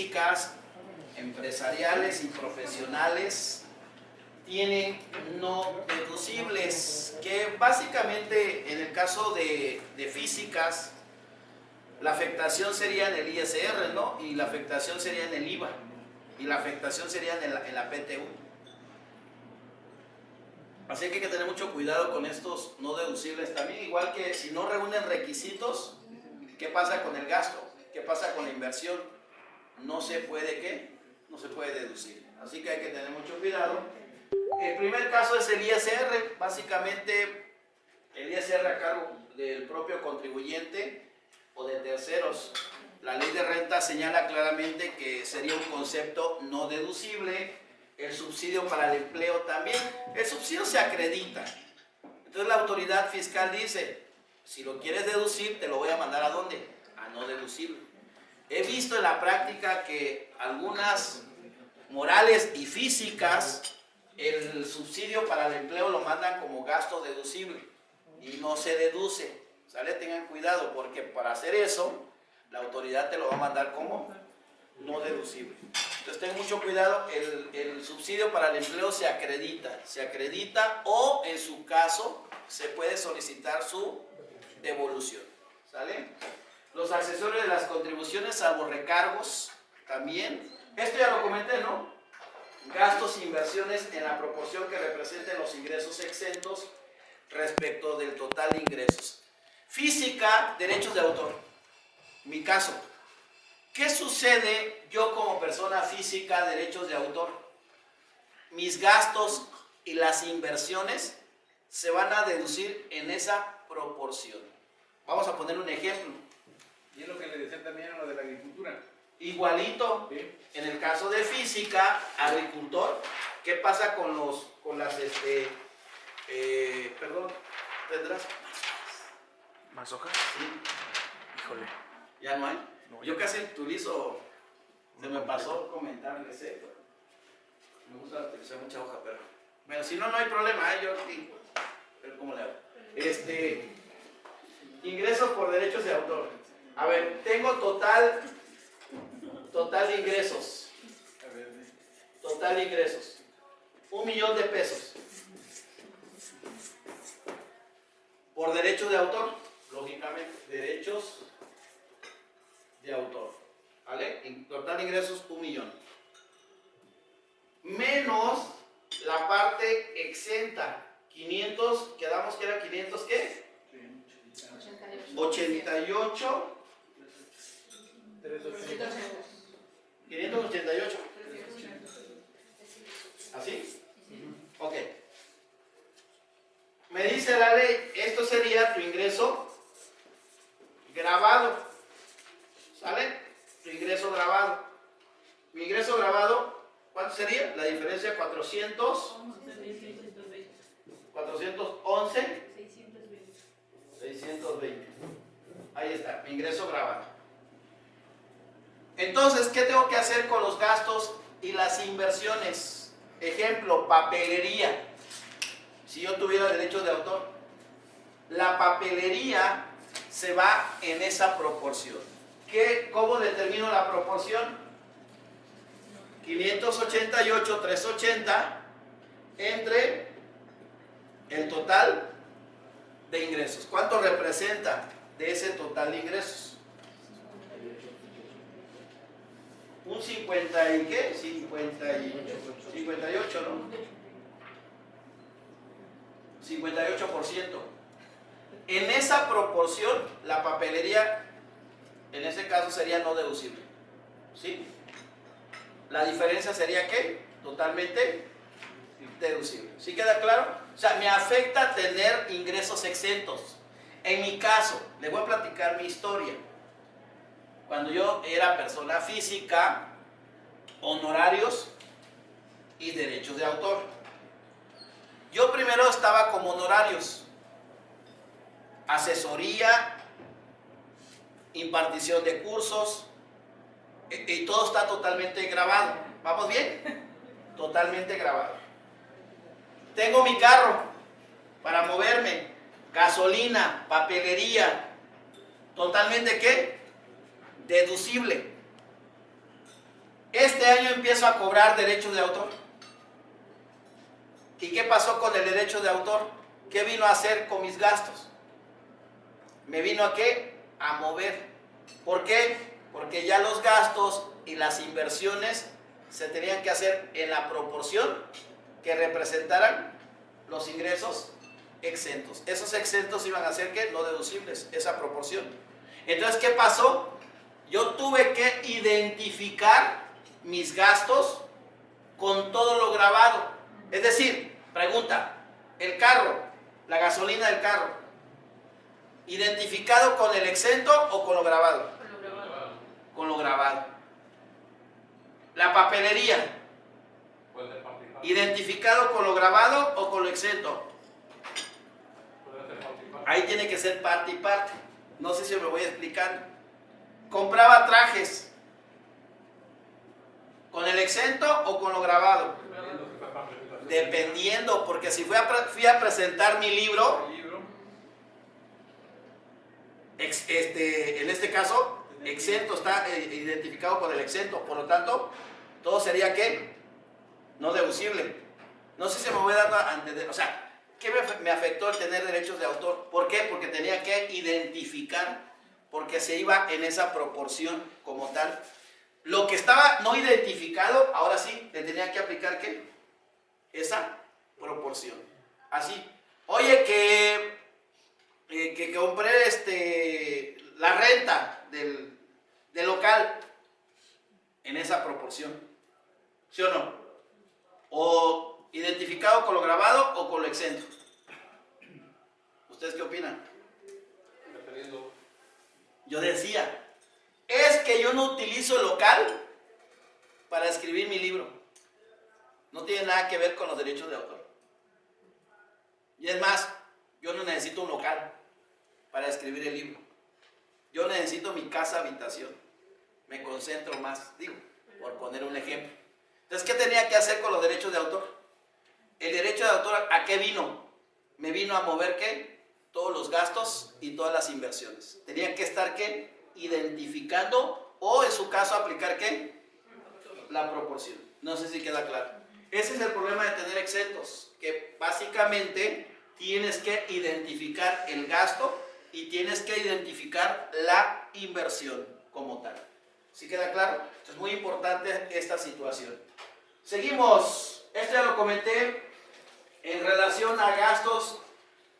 físicas, empresariales y profesionales tienen no deducibles, que básicamente en el caso de físicas, la afectación sería en el ISR, ¿no? Y la afectación sería en el IVA, y la afectación sería en la PTU. Así que hay que tener mucho cuidado con estos no deducibles también, igual que si no reúnen requisitos, ¿qué pasa con el gasto? ¿Qué pasa con la inversión? No se puede, ¿qué? No se puede deducir. Así que hay que tener mucho cuidado. El primer caso es el ISR, básicamente el ISR a cargo del propio contribuyente o de terceros. La ley de renta señala claramente que sería un concepto no deducible. El subsidio para el empleo también. El subsidio se acredita. Entonces la autoridad fiscal dice, si lo quieres deducir, te lo voy a mandar ¿a dónde? A no deducible. He visto en la práctica que algunas morales y físicas, el subsidio para el empleo lo mandan como gasto deducible y no se deduce. ¿Sale? Tengan cuidado porque para hacer eso, la autoridad te lo va a mandar como no deducible. Entonces ten mucho cuidado, el subsidio para el empleo se acredita o en su caso se puede solicitar su devolución. ¿Sale? Los accesorios de las contribuciones, salvo recargos, también. Esto ya lo comenté, ¿no? Gastos e inversiones en la proporción que representen los ingresos exentos respecto del total de ingresos. Física, derechos de autor. Mi caso. ¿Qué sucede yo como persona física, derechos de autor? Mis gastos y las inversiones se van a deducir en esa proporción. Vamos a poner un ejemplo. Y es lo que le decía también a lo de la agricultura. Igualito, ¿sí? En el caso de física, agricultor, ¿qué pasa con las perdón, tendrás ¿Más hojas? Sí. Híjole. ¿Ya no hay? No, Yo casi utilizo, se me pasó comentarles, me gusta utilizar mucha hoja, pero bueno, si no, no hay problema, yo digo, pero ¿cómo le hago? Ingresos por derechos de autor. A ver, tengo total de ingresos. Total de ingresos. 1,000,000 de pesos. Por derechos de autor, lógicamente, derechos de autor. ¿Vale? En total de ingresos, 1,000,000. Menos la parte exenta. 500, quedamos que era 500, ¿qué? 88. 588. ¿Así? Ok. Me dice la ley, esto sería tu ingreso grabado. ¿Sale? Tu ingreso grabado. Mi ingreso grabado, ¿cuánto sería? La diferencia 411. 620. Ahí está, mi ingreso grabado. Entonces, ¿qué tengo que hacer con los gastos y las inversiones? Ejemplo, papelería. Si yo tuviera derechos de autor, la papelería se va en esa proporción. ¿Cómo determino la proporción? 588, 380 entre el total de ingresos. ¿Cuánto representa de ese total de ingresos? Un 50 y ¿qué? 58, ¿no? 58%. En esa proporción, la papelería, en ese caso, sería no deducible. ¿Sí? La diferencia sería ¿qué? Totalmente deducible. ¿Sí queda claro? O sea, me afecta tener ingresos exentos. En mi caso, les voy a platicar mi historia. Cuando yo era persona física, honorarios y derechos de autor. Yo primero estaba como honorarios, asesoría, impartición de cursos, y todo está totalmente grabado. ¿Vamos bien? Totalmente grabado. Tengo mi carro para moverme, gasolina, papelería, totalmente ¿qué? Deducible. Este año empiezo a cobrar derechos de autor. ¿Y qué pasó con el derecho de autor? ¿Qué vino a hacer con mis gastos? ¿Me vino a qué? A mover. ¿Por qué? Porque ya los gastos y las inversiones se tenían que hacer en la proporción que representaran los ingresos exentos. Esos exentos iban a ser ¿qué? No deducibles, esa proporción. Entonces, ¿qué pasó? Yo tuve que identificar mis gastos con todo lo grabado. Es decir, pregunta, el carro, la gasolina del carro, ¿identificado con el exento o con lo grabado? Con lo grabado. Con lo grabado. La papelería, ¿identificado con lo grabado o con lo exento? Ahí tiene que ser parte y parte. No sé si me voy explicando. Compraba trajes, ¿con el exento o con lo grabado? Dependiendo, porque si fui a presentar mi libro, en este caso, exento, está identificado con el exento, por lo tanto, todo sería ¿qué? No deducible. No sé si me voy dando a entender, o sea, ¿qué me afectó el tener derechos de autor? ¿Por qué? Porque tenía que identificar, porque se iba en esa proporción como tal. Lo que estaba no identificado, ahora sí, le tenía que aplicar ¿qué? Esa proporción. Así. Oye, que compré la renta del local en esa proporción. ¿Sí o no? O identificado con lo grabado o con lo exento. ¿Ustedes qué opinan? Yo decía, es que yo no utilizo el local para escribir mi libro. No tiene nada que ver con los derechos de autor. Y es más, yo no necesito un local para escribir el libro. Yo necesito mi casa habitación. Me concentro más, digo, por poner un ejemplo. Entonces, ¿qué tenía que hacer con los derechos de autor? El derecho de autor, ¿a qué vino? Me vino a mover ¿qué? Todos los gastos y todas las inversiones. Tenía que estar ¿qué? Identificando o en su caso aplicar ¿qué? La proporción. No sé si queda claro. Ese es el problema de tener exentos, que básicamente tienes que identificar el gasto y tienes que identificar la inversión como tal. ¿Sí queda claro? Es muy importante esta situación. Seguimos. Esto ya lo comenté en relación a gastos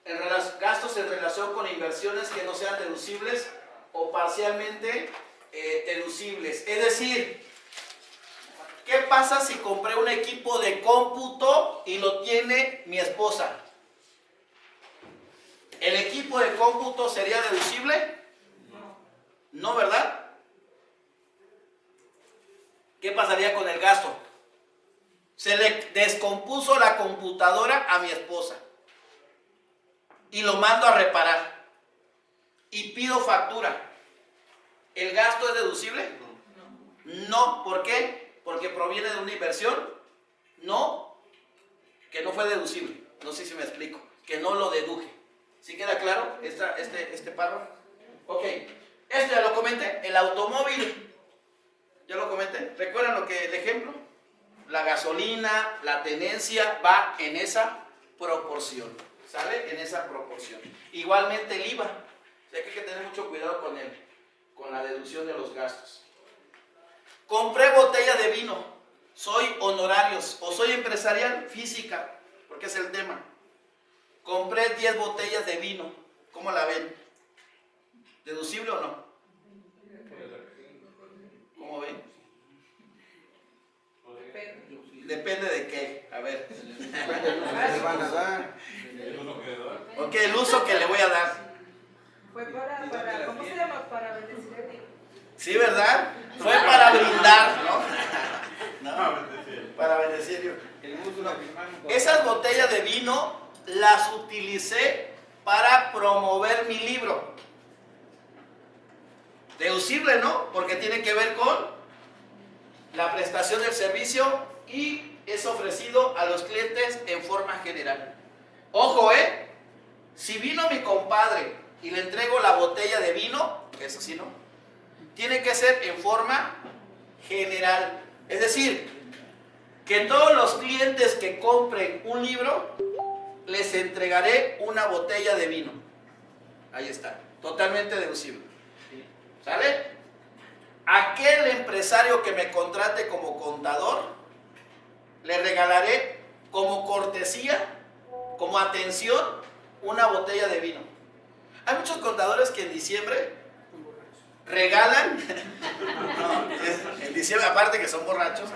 en relación con inversiones que no sean deducibles o parcialmente deducibles. Es decir, ¿qué pasa si compré un equipo de cómputo y lo tiene mi esposa? ¿El equipo de cómputo sería deducible? No, ¿verdad? ¿Qué pasaría con el gasto? Se le descompuso la computadora a mi esposa y lo mando a reparar y pido factura. ¿El gasto es deducible? No. ¿Por qué? Porque proviene de una inversión. No, que no fue deducible. No sé si me explico. Que no lo deduje. ¿Sí queda claro este párrafo? Ok. Esto ya lo comenté. El automóvil. Ya lo comenté. ¿Recuerdan el ejemplo? La gasolina, la tenencia va en esa proporción. ¿Sale? En esa proporción. Igualmente el IVA. O sea que hay que tener mucho cuidado con la deducción de los gastos. Compré botella de vino. Soy honorarios o soy empresarial física, porque es el tema. Compré 10 botellas de vino. ¿Cómo la ven? ¿Deducible o no? ¿Cómo ven? Depende de qué. A ver. Ok, el uso que le voy a dar. Fue para ¿cómo se llama? Para bendecir. Sí, ¿verdad? Fue para brindar, ¿no? No, para bendecir. Esas botellas de vino las utilicé para promover mi libro. Deducible, ¿no? Porque tiene que ver con la prestación del servicio y es ofrecido a los clientes en forma general. Ojo, si vino mi compadre y le entrego la botella de vino, eso sí, ¿no? Tiene que ser en forma general. Es decir, que todos los clientes que compren un libro, les entregaré una botella de vino. Ahí está, totalmente deducible. ¿Sale? Aquel empresario que me contrate como contador, le regalaré como cortesía, como atención, una botella de vino. Hay muchos contadores que en diciembre regalan, no, en diciembre aparte que son borrachos,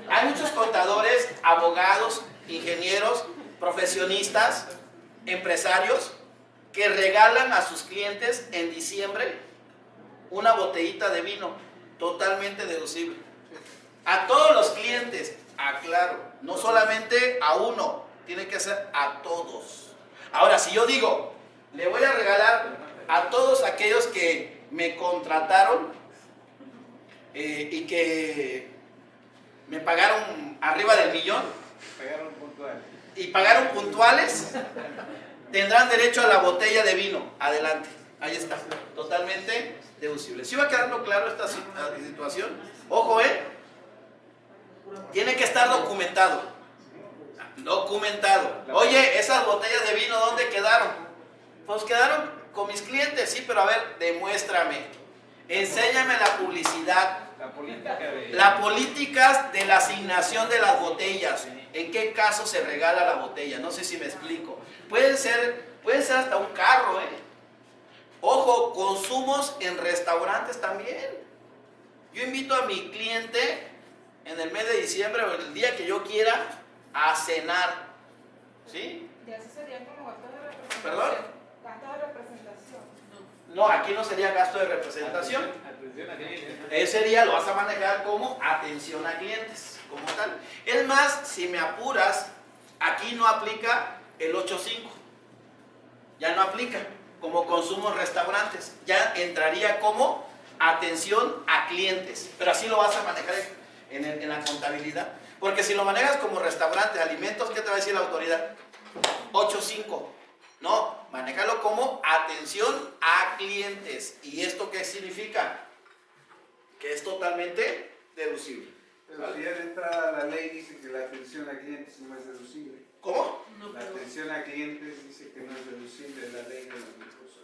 hay muchos contadores, abogados, ingenieros, profesionistas, empresarios, que regalan a sus clientes en diciembre una botellita de vino, totalmente deducible. A todos los clientes, aclaro, no solamente a uno, tiene que ser a todos. Ahora, si yo digo, le voy a regalar a todos aquellos que me contrataron y que me pagaron arriba del millón Pagaron puntual. y pagaron puntuales, tendrán derecho a la botella de vino. Adelante, ahí está, totalmente deducible. ¿Sí va quedando claro esta situación? Ojo, tiene que estar documentado. Documentado. Oye, esas botellas de vino, ¿dónde quedaron? Pues quedaron con mis clientes, sí, pero a ver, demuéstrame. Enséñame la publicidad. La política de la asignación de las botellas. ¿En qué caso se regala la botella? No sé si me explico. Puede ser hasta un carro, Ojo, consumos en restaurantes también. Yo invito a mi cliente en el mes de diciembre o el día que yo quiera a cenar. ¿Sí? Y así sería como gasto de representación. ¿Perdón? Gasto de representación. No, aquí no sería gasto de representación. Atención a clientes. Ese día lo vas a manejar como atención a clientes, como tal. Es más, si me apuras, aquí no aplica el 8.5. Ya no aplica como consumo en restaurantes. Ya entraría como atención a clientes. Pero así lo vas a manejar en la contabilidad. Porque si lo manejas como restaurante, alimentos, ¿qué te va a decir la autoridad? 8.5. No, manéjalo como atención a clientes. ¿Y esto qué significa? Que es totalmente deducible. Pero si ya de entrada la ley dice que la atención a clientes no es deducible. ¿Cómo? La atención a clientes dice que no es deducible la ley de los impuestos,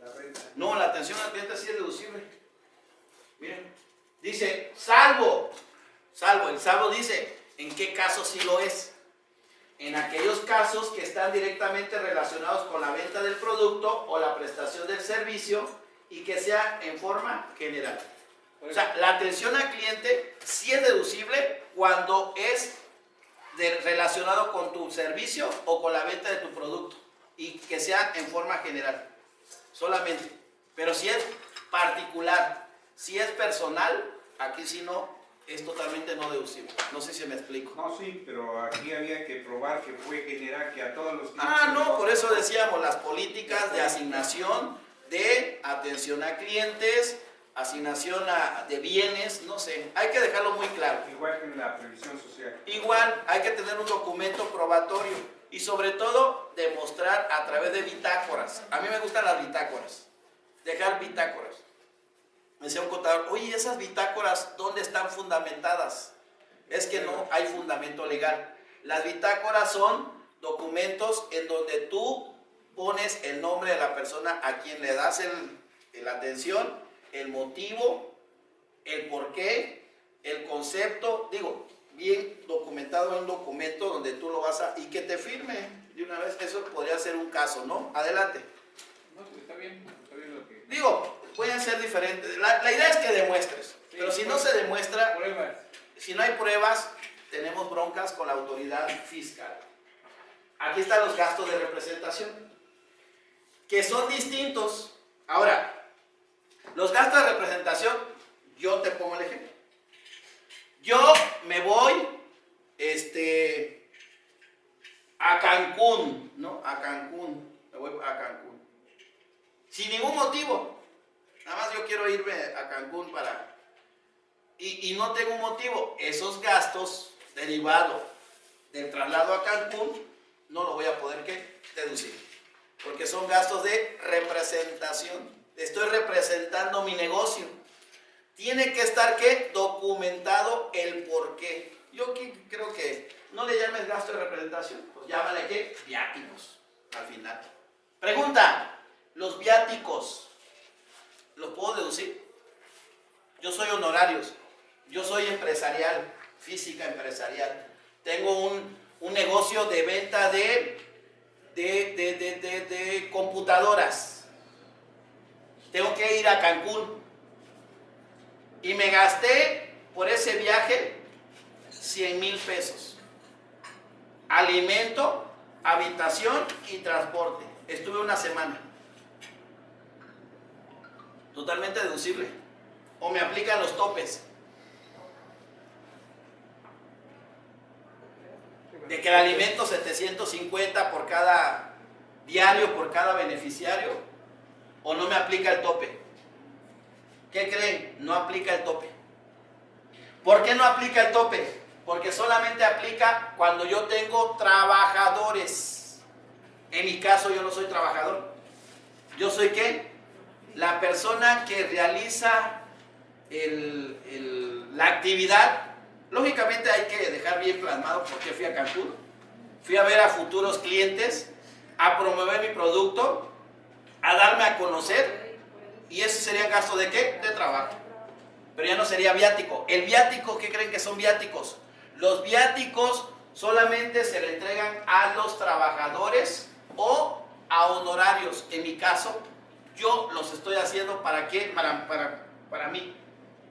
la renta. No, la atención al cliente sí es deducible. Miren, dice, salvo, el salvo dice, ¿en qué caso sí lo es? En aquellos casos que están directamente relacionados con la venta del producto o la prestación del servicio y que sea en forma general. O sea, la atención al cliente sí es deducible cuando es relacionado con tu servicio o con la venta de tu producto y que sea en forma general, solamente. Pero si es particular, si es personal, aquí sí no, es totalmente no deducible. No sé si me explico. No, sí, pero aquí había que probar que fue general, que a todos los clientes... Ah, no, por eso decíamos las políticas de asignación de atención a clientes, asignación de bienes, no sé, hay que dejarlo muy claro. Igual que en la previsión social. Igual hay que tener un documento probatorio y sobre todo demostrar a través de bitácoras. A mí me gustan las bitácoras, dejar bitácoras. Me decía un contador, oye, esas bitácoras, ¿dónde están fundamentadas? Es que no hay fundamento legal. Las bitácoras son documentos en donde tú pones el nombre de la persona a quien le das la atención, el motivo, el porqué, el concepto, digo, bien documentado en un documento donde tú lo vas y que te firme de una vez. Eso podría ser un caso, ¿no? Adelante. No, está bien lo que... Digo, pueden ser diferentes. La idea es que demuestres, sí, pero si no se demuestra, pruebas. Si no hay pruebas, tenemos broncas con la autoridad fiscal. Aquí están los gastos de representación, que son distintos. Ahora, los gastos de representación, yo te pongo el ejemplo. Yo me voy a Cancún, ¿no? A Cancún, me voy a Cancún. Sin ningún motivo. Nada más yo quiero irme a Cancún para... Y no tengo un motivo. Esos gastos derivados del traslado a Cancún no lo voy a poder deducir. Porque son gastos de representación. Estoy representando mi negocio. Tiene que estar, ¿qué? Documentado el por qué. Yo aquí creo que no le llames gasto de representación, pues llámale, ¿qué? Viáticos, al final. Pregunta, ¿los viáticos los puedo deducir? Yo soy honorarios, yo soy empresarial, física empresarial. Tengo un negocio de venta de computadoras. Tengo que ir a Cancún. Y me gasté por ese viaje 100,000 pesos. Alimento, habitación y transporte. Estuve una semana. Totalmente deducible. O me aplican los topes. De que el alimento 750 por cada diario, por cada beneficiario. O no me aplica el tope. ¿Qué creen? No aplica el tope. ¿Por qué no aplica el tope? Porque solamente aplica cuando yo tengo trabajadores. En mi caso yo no soy trabajador. ¿Yo soy qué? La persona que realiza la actividad. Lógicamente hay que dejar bien plasmado por qué fui a Cancún. Fui a ver a futuros clientes, a promover mi producto, a darme a conocer. Y ese sería gasto de ¿qué? De trabajo. Pero ya no sería viático. El viático, ¿qué creen que son viáticos? Los viáticos solamente se le entregan a los trabajadores o a honorarios. En mi caso, yo los estoy haciendo ¿para qué? Para mí.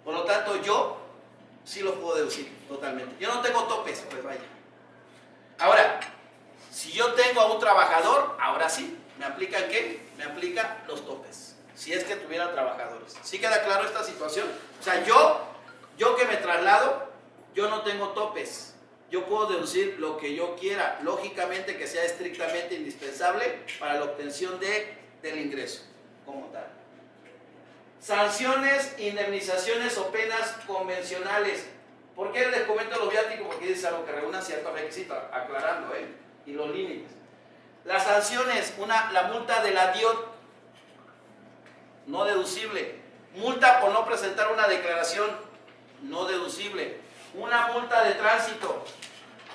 Por lo tanto, yo sí los puedo deducir totalmente. Yo no tengo topes, pues vaya. Ahora, si yo tengo a un trabajador, ahora sí, ¿me aplican qué? Me aplican los topes. Si es que tuviera trabajadores. ¿Sí queda claro esta situación? O sea, yo que me traslado, yo no tengo topes. Yo puedo deducir lo que yo quiera, lógicamente que sea estrictamente indispensable para la obtención del ingreso, como tal. Sanciones, indemnizaciones o penas convencionales. ¿Por qué les comento los viáticos? Porque dice algo que reúna ciertos requisitos, aclarando, y los límites. Las sanciones, la multa de la DIOT, no deducible. Multa por no presentar una declaración, no deducible. Una multa de tránsito,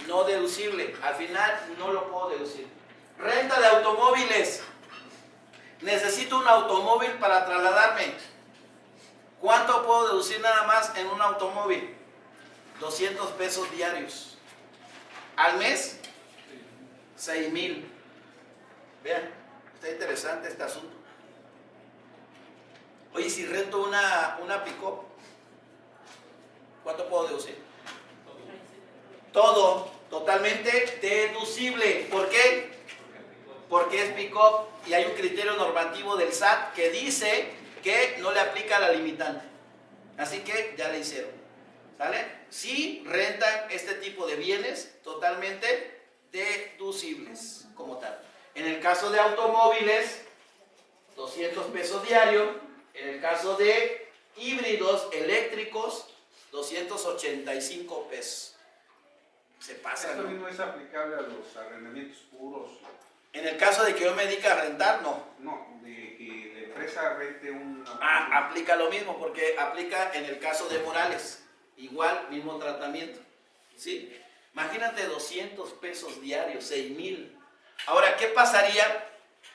no deducible. Al final no lo puedo deducir. Renta de automóviles. Necesito un automóvil para trasladarme. ¿Cuánto puedo deducir nada más en un automóvil? 200 pesos diarios. Al mes, 6,000. Vean, está interesante este asunto. Oye, si rento una pick-up, ¿cuánto puedo deducir? Todo, totalmente deducible. ¿Por qué? Porque es pick-up y hay un criterio normativo del SAT que dice que no le aplica la limitante. Así que ya le hicieron. ¿Sale? Sí rentan este tipo de bienes totalmente deducibles como tal. En el caso de automóviles, 200 pesos diarios. En el caso de híbridos eléctricos, 285 pesos. Se pasa, Esto ¿no? mismo es aplicable a los arrendamientos puros. En el caso de que yo me dedique a rentar, no. No, de que la empresa rente un... Aplica lo mismo, porque aplica en el caso de Morales. Igual, mismo tratamiento. ¿Sí? Imagínate 200 pesos diarios, 6,000. Ahora, ¿qué pasaría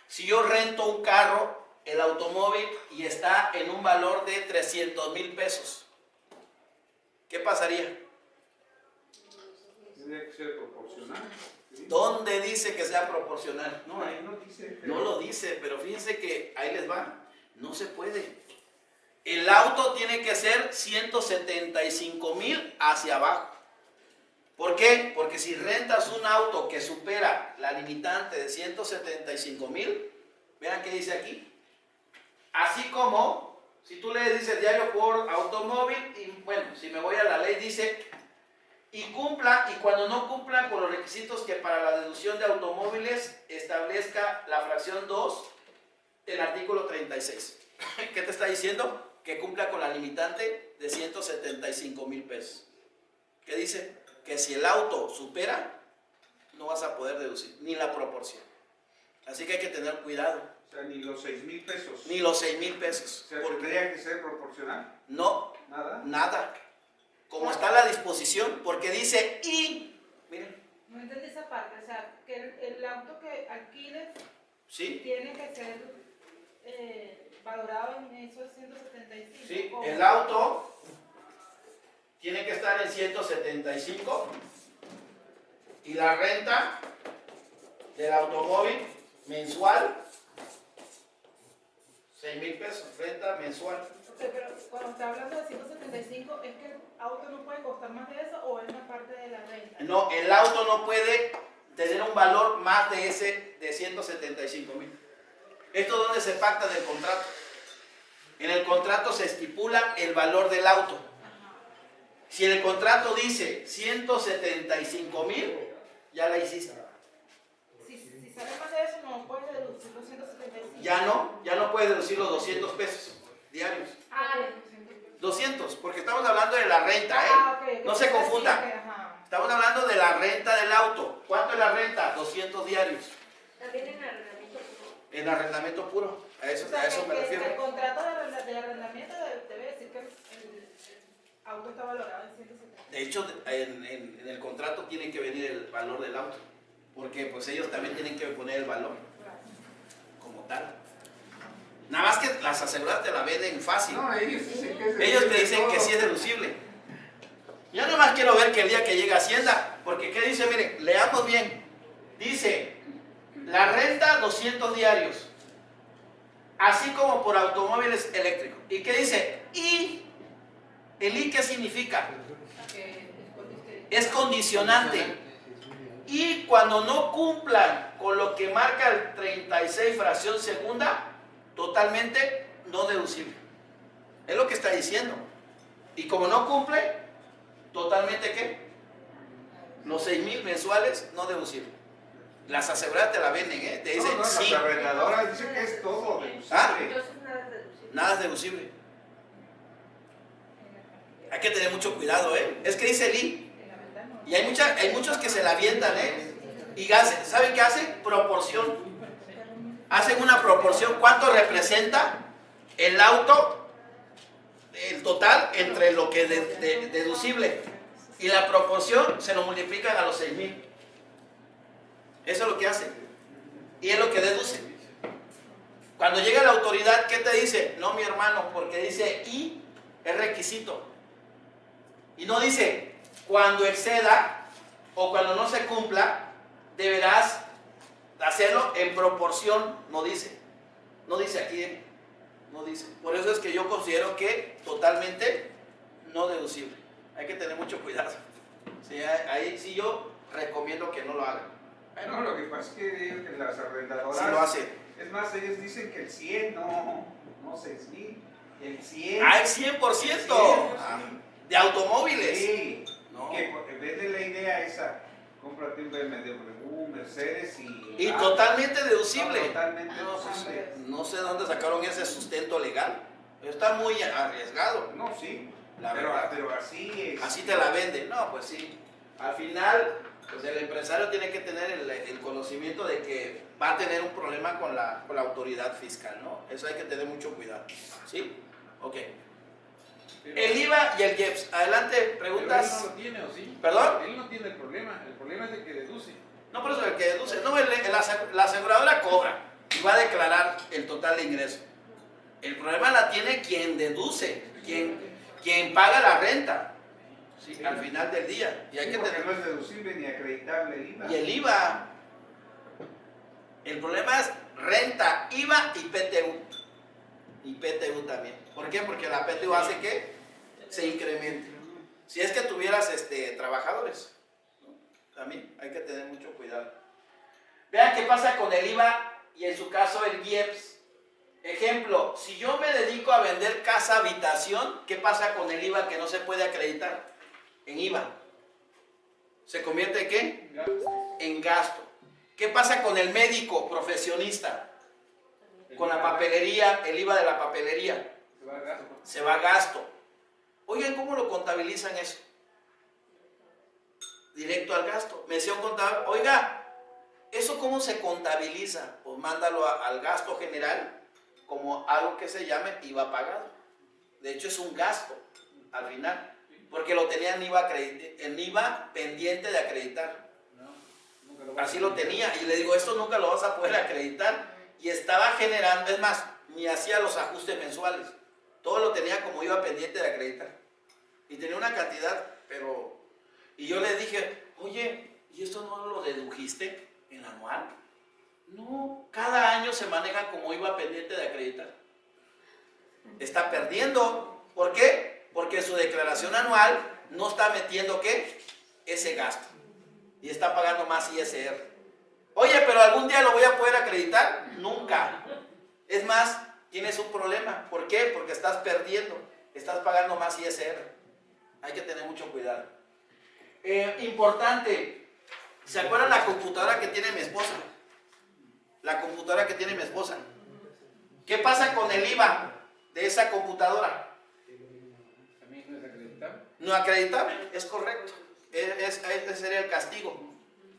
si yo rento un carro, el automóvil, y está en un valor de 300,000 pesos? ¿Qué pasaría? Tendría que ser proporcional. ¿Sí? ¿Dónde dice que sea proporcional? No, ahí no dice. No lo dice, pero fíjense que ahí les va. No se puede. El auto tiene que ser 175,000 hacia abajo. ¿Por qué? Porque si rentas un auto que supera la limitante de 175,000, vean qué dice aquí. Así como, si tú le dices diario por automóvil, y bueno, si me voy a la ley, dice, y cumpla, y cuando no cumplan con los requisitos que para la deducción de automóviles establezca la fracción 2 del artículo 36. ¿Qué te está diciendo? Que cumpla con la limitante de 175,000 pesos. ¿Qué dice? Que si el auto supera, no vas a poder deducir, ni la proporción. Así que hay que tener cuidado. O sea, ni los 6,000 pesos. Ni los 6,000 pesos. O sea, Porque tendría que ser proporcional. no, Nada. Nada. Como está la disposición, porque dice y, miren, No entendí esa parte, o sea, que el auto que alquiles ¿sí? tiene que ser valorado en esos 175. Sí, ¿Cómo? el auto tiene que estar en 175 y la renta del automóvil mensual, 6,000 pesos, renta mensual. Ok, pero cuando está hablando de 175, ¿es que el auto no puede costar más de eso o es una parte de la renta? No, el auto no puede tener un valor más de ese de 175,000. ¿Esto dónde se pacta del contrato? En el contrato se estipula el valor del auto. Ajá. Si el contrato dice 175,000, ya la hiciste. Si sale más de eso, no puedes deducir los 175. Ya no puedes deducir los 200 pesos diarios. Ah, 200, porque estamos hablando de la renta, ¿eh? ok. No se confunda. Sí, ajá. Estamos hablando de la renta del auto. ¿Cuánto es la renta? 200 diarios. También en arrendamiento puro. En arrendamiento puro. A O eso sea, me que refiero. el contrato de arrendamiento debe decir que el auto está valorado en 170. De hecho, en el contrato tiene que venir el valor del auto. Porque pues ellos también tienen que poner el valor como tal. Nada más que las aseguradoras te la venden fácil. No, ellos dicen que es Ellos te dicen todo. que sí es deducible. Yo nomás quiero ver que el día que llegue a Hacienda, porque ¿qué dice? Miren, leamos bien. Dice, la renta 200 diarios, así como por automóviles eléctricos. ¿Y qué dice? Y, ¿el I qué significa? Es condicionante. Y cuando no cumplan con lo que marca el 36 fracción segunda, totalmente no deducible. Es lo que está diciendo. Y como no cumple, totalmente ¿qué? Los 6,000 mensuales no deducible. Las aseguradoras te la venden, ¿eh? Te dicen No, sí. las arrendadoras dicen que es todo deducible. ¿Ah? Entonces nada es deducible. Nada es deducible. Hay que tener mucho cuidado, ¿eh? Es que dice el I. Y hay muchos que se la avientan, ¿eh? Y ¿saben qué hacen? Proporción. Hacen una proporción. ¿Cuánto representa el auto, el total, entre lo que es deducible? Y la proporción se lo multiplican a los 6,000. Eso es lo que hacen. Y es lo que deducen. Cuando llega la autoridad, ¿qué te dice? No, mi hermano, porque dice y es requisito. Y no dice cuando exceda o cuando no se cumpla, deberás hacerlo en proporción. No dice. No dice aquí. No dice. Por eso es que yo considero que totalmente no deducible. Hay que tener mucho cuidado. Sí, ahí sí yo recomiendo que no lo hagan. No, lo que pasa es que las arrendadoras... Sí lo hacen. Es más, ellos dicen que el 100, no 6,000. El 100. ¡Ah, el 100%! Ah, de automóviles. Sí. No. Que en vez de la idea esa, cómprate un BMW, un Mercedes Y totalmente deducible. Totalmente No, pues, deducible. no sé de dónde sacaron ese sustento legal. Está muy arriesgado. No, sí. La verdad. Pero así es. Así te la venden. No, pues sí. Al final, pues el empresario tiene que tener el conocimiento de que va a tener un problema con la autoridad fiscal, ¿no? Eso hay que tener mucho cuidado. ¿Sí? Ok. El IVA y el IEPS. Adelante, Pero él preguntas. no lo tiene, ¿o sí? ¿Perdón? Él no tiene el problema es el que deduce. No, por eso el que deduce. No, la aseguradora cobra y va a declarar el total de ingreso. El problema la tiene quien deduce, quien paga la renta. ¿Sí? Al final del día. Y hay que porque tener... no es deducible ni acreditable el IVA. Y el IVA. El problema es renta, IVA y PTU. Y PTU también. ¿Por qué? Porque la PTU hace que se incremente. Si es que tuvieras trabajadores, ¿no? También hay que tener mucho cuidado. Vean qué pasa con el IVA y en su caso el IEPS. Ejemplo, si yo me dedico a vender casa habitación, ¿qué pasa con el IVA que no se puede acreditar? En IVA. ¿Se convierte en qué? En gasto. ¿Qué pasa con el médico profesionista? Con la papelería, el IVA de la papelería. Se va a gasto. Se va a gasto. Oigan, ¿cómo lo contabilizan eso? Directo al gasto. Me decía un contador, oiga, ¿eso cómo se contabiliza? Pues mándalo al gasto general como algo que se llame IVA pagado. De hecho, es un gasto. al final, porque lo tenía en IVA pendiente de acreditar. No, nunca lo voy a Así lo acreditar. tenía, y le digo, esto nunca lo vas a poder acreditar, y estaba generando, es más, ni hacía los ajustes mensuales, todo lo tenía como IVA pendiente de acreditar, y tenía una cantidad, pero, y yo le dije, oye, ¿y esto no lo dedujiste en anual? No, cada año se maneja como IVA pendiente de acreditar. Está perdiendo. ¿Por qué? Porque su declaración anual no está metiendo ¿qué? Ese gasto. Y está pagando más ISR. Oye, pero algún día lo voy a poder acreditar. Nunca. Es más, tienes un problema. ¿Por qué? Porque estás perdiendo. Estás pagando más ISR. Hay que tener mucho cuidado. Importante. ¿Se acuerdan la computadora que tiene mi esposa? La computadora que tiene mi esposa. ¿Qué pasa con el IVA de esa computadora? ¿También no es acreditable? No acreditable, es correcto. Ese sería el castigo.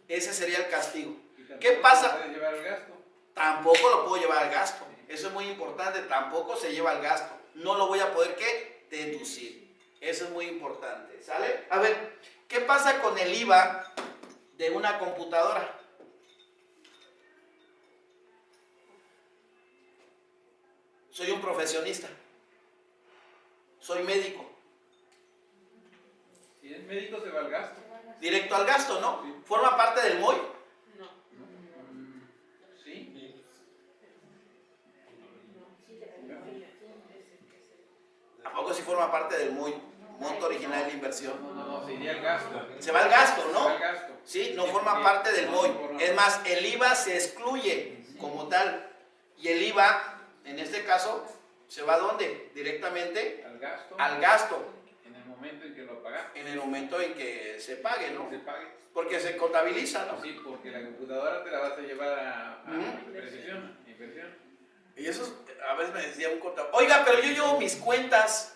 Ese sería el castigo. Y tampoco ¿Qué pasa? se puede llevar el gasto. Tampoco lo puedo llevar al gasto. Eso es muy importante. Tampoco se lleva al gasto. No lo voy a poder ¿qué? Deducir. Eso es muy importante. ¿Sale? A ver, ¿qué pasa con el IVA de una computadora? Soy un profesionista. Soy médico. Si es médico se va al gasto. Directo al gasto, ¿no? ¿Forma parte del MOI? Sí. ¿A poco sí forma parte del MOI? Monto original de la inversión. No, se iría al gasto. Se va al gasto, Se va ¿no? al gasto. Sí, no forma parte del MOI. Es más, el IVA se excluye como tal. Y el IVA, en este caso, ¿se va a dónde? Directamente Al gasto. al gasto. En el momento en que lo pagaste. En el momento en que se pague, ¿no? Se pague. Porque se contabiliza, ¿no? Sí, porque la computadora te la vas a llevar a Ujú. precisión, inversión. Y eso a veces me decía un contador, oiga, pero yo llevo mis cuentas,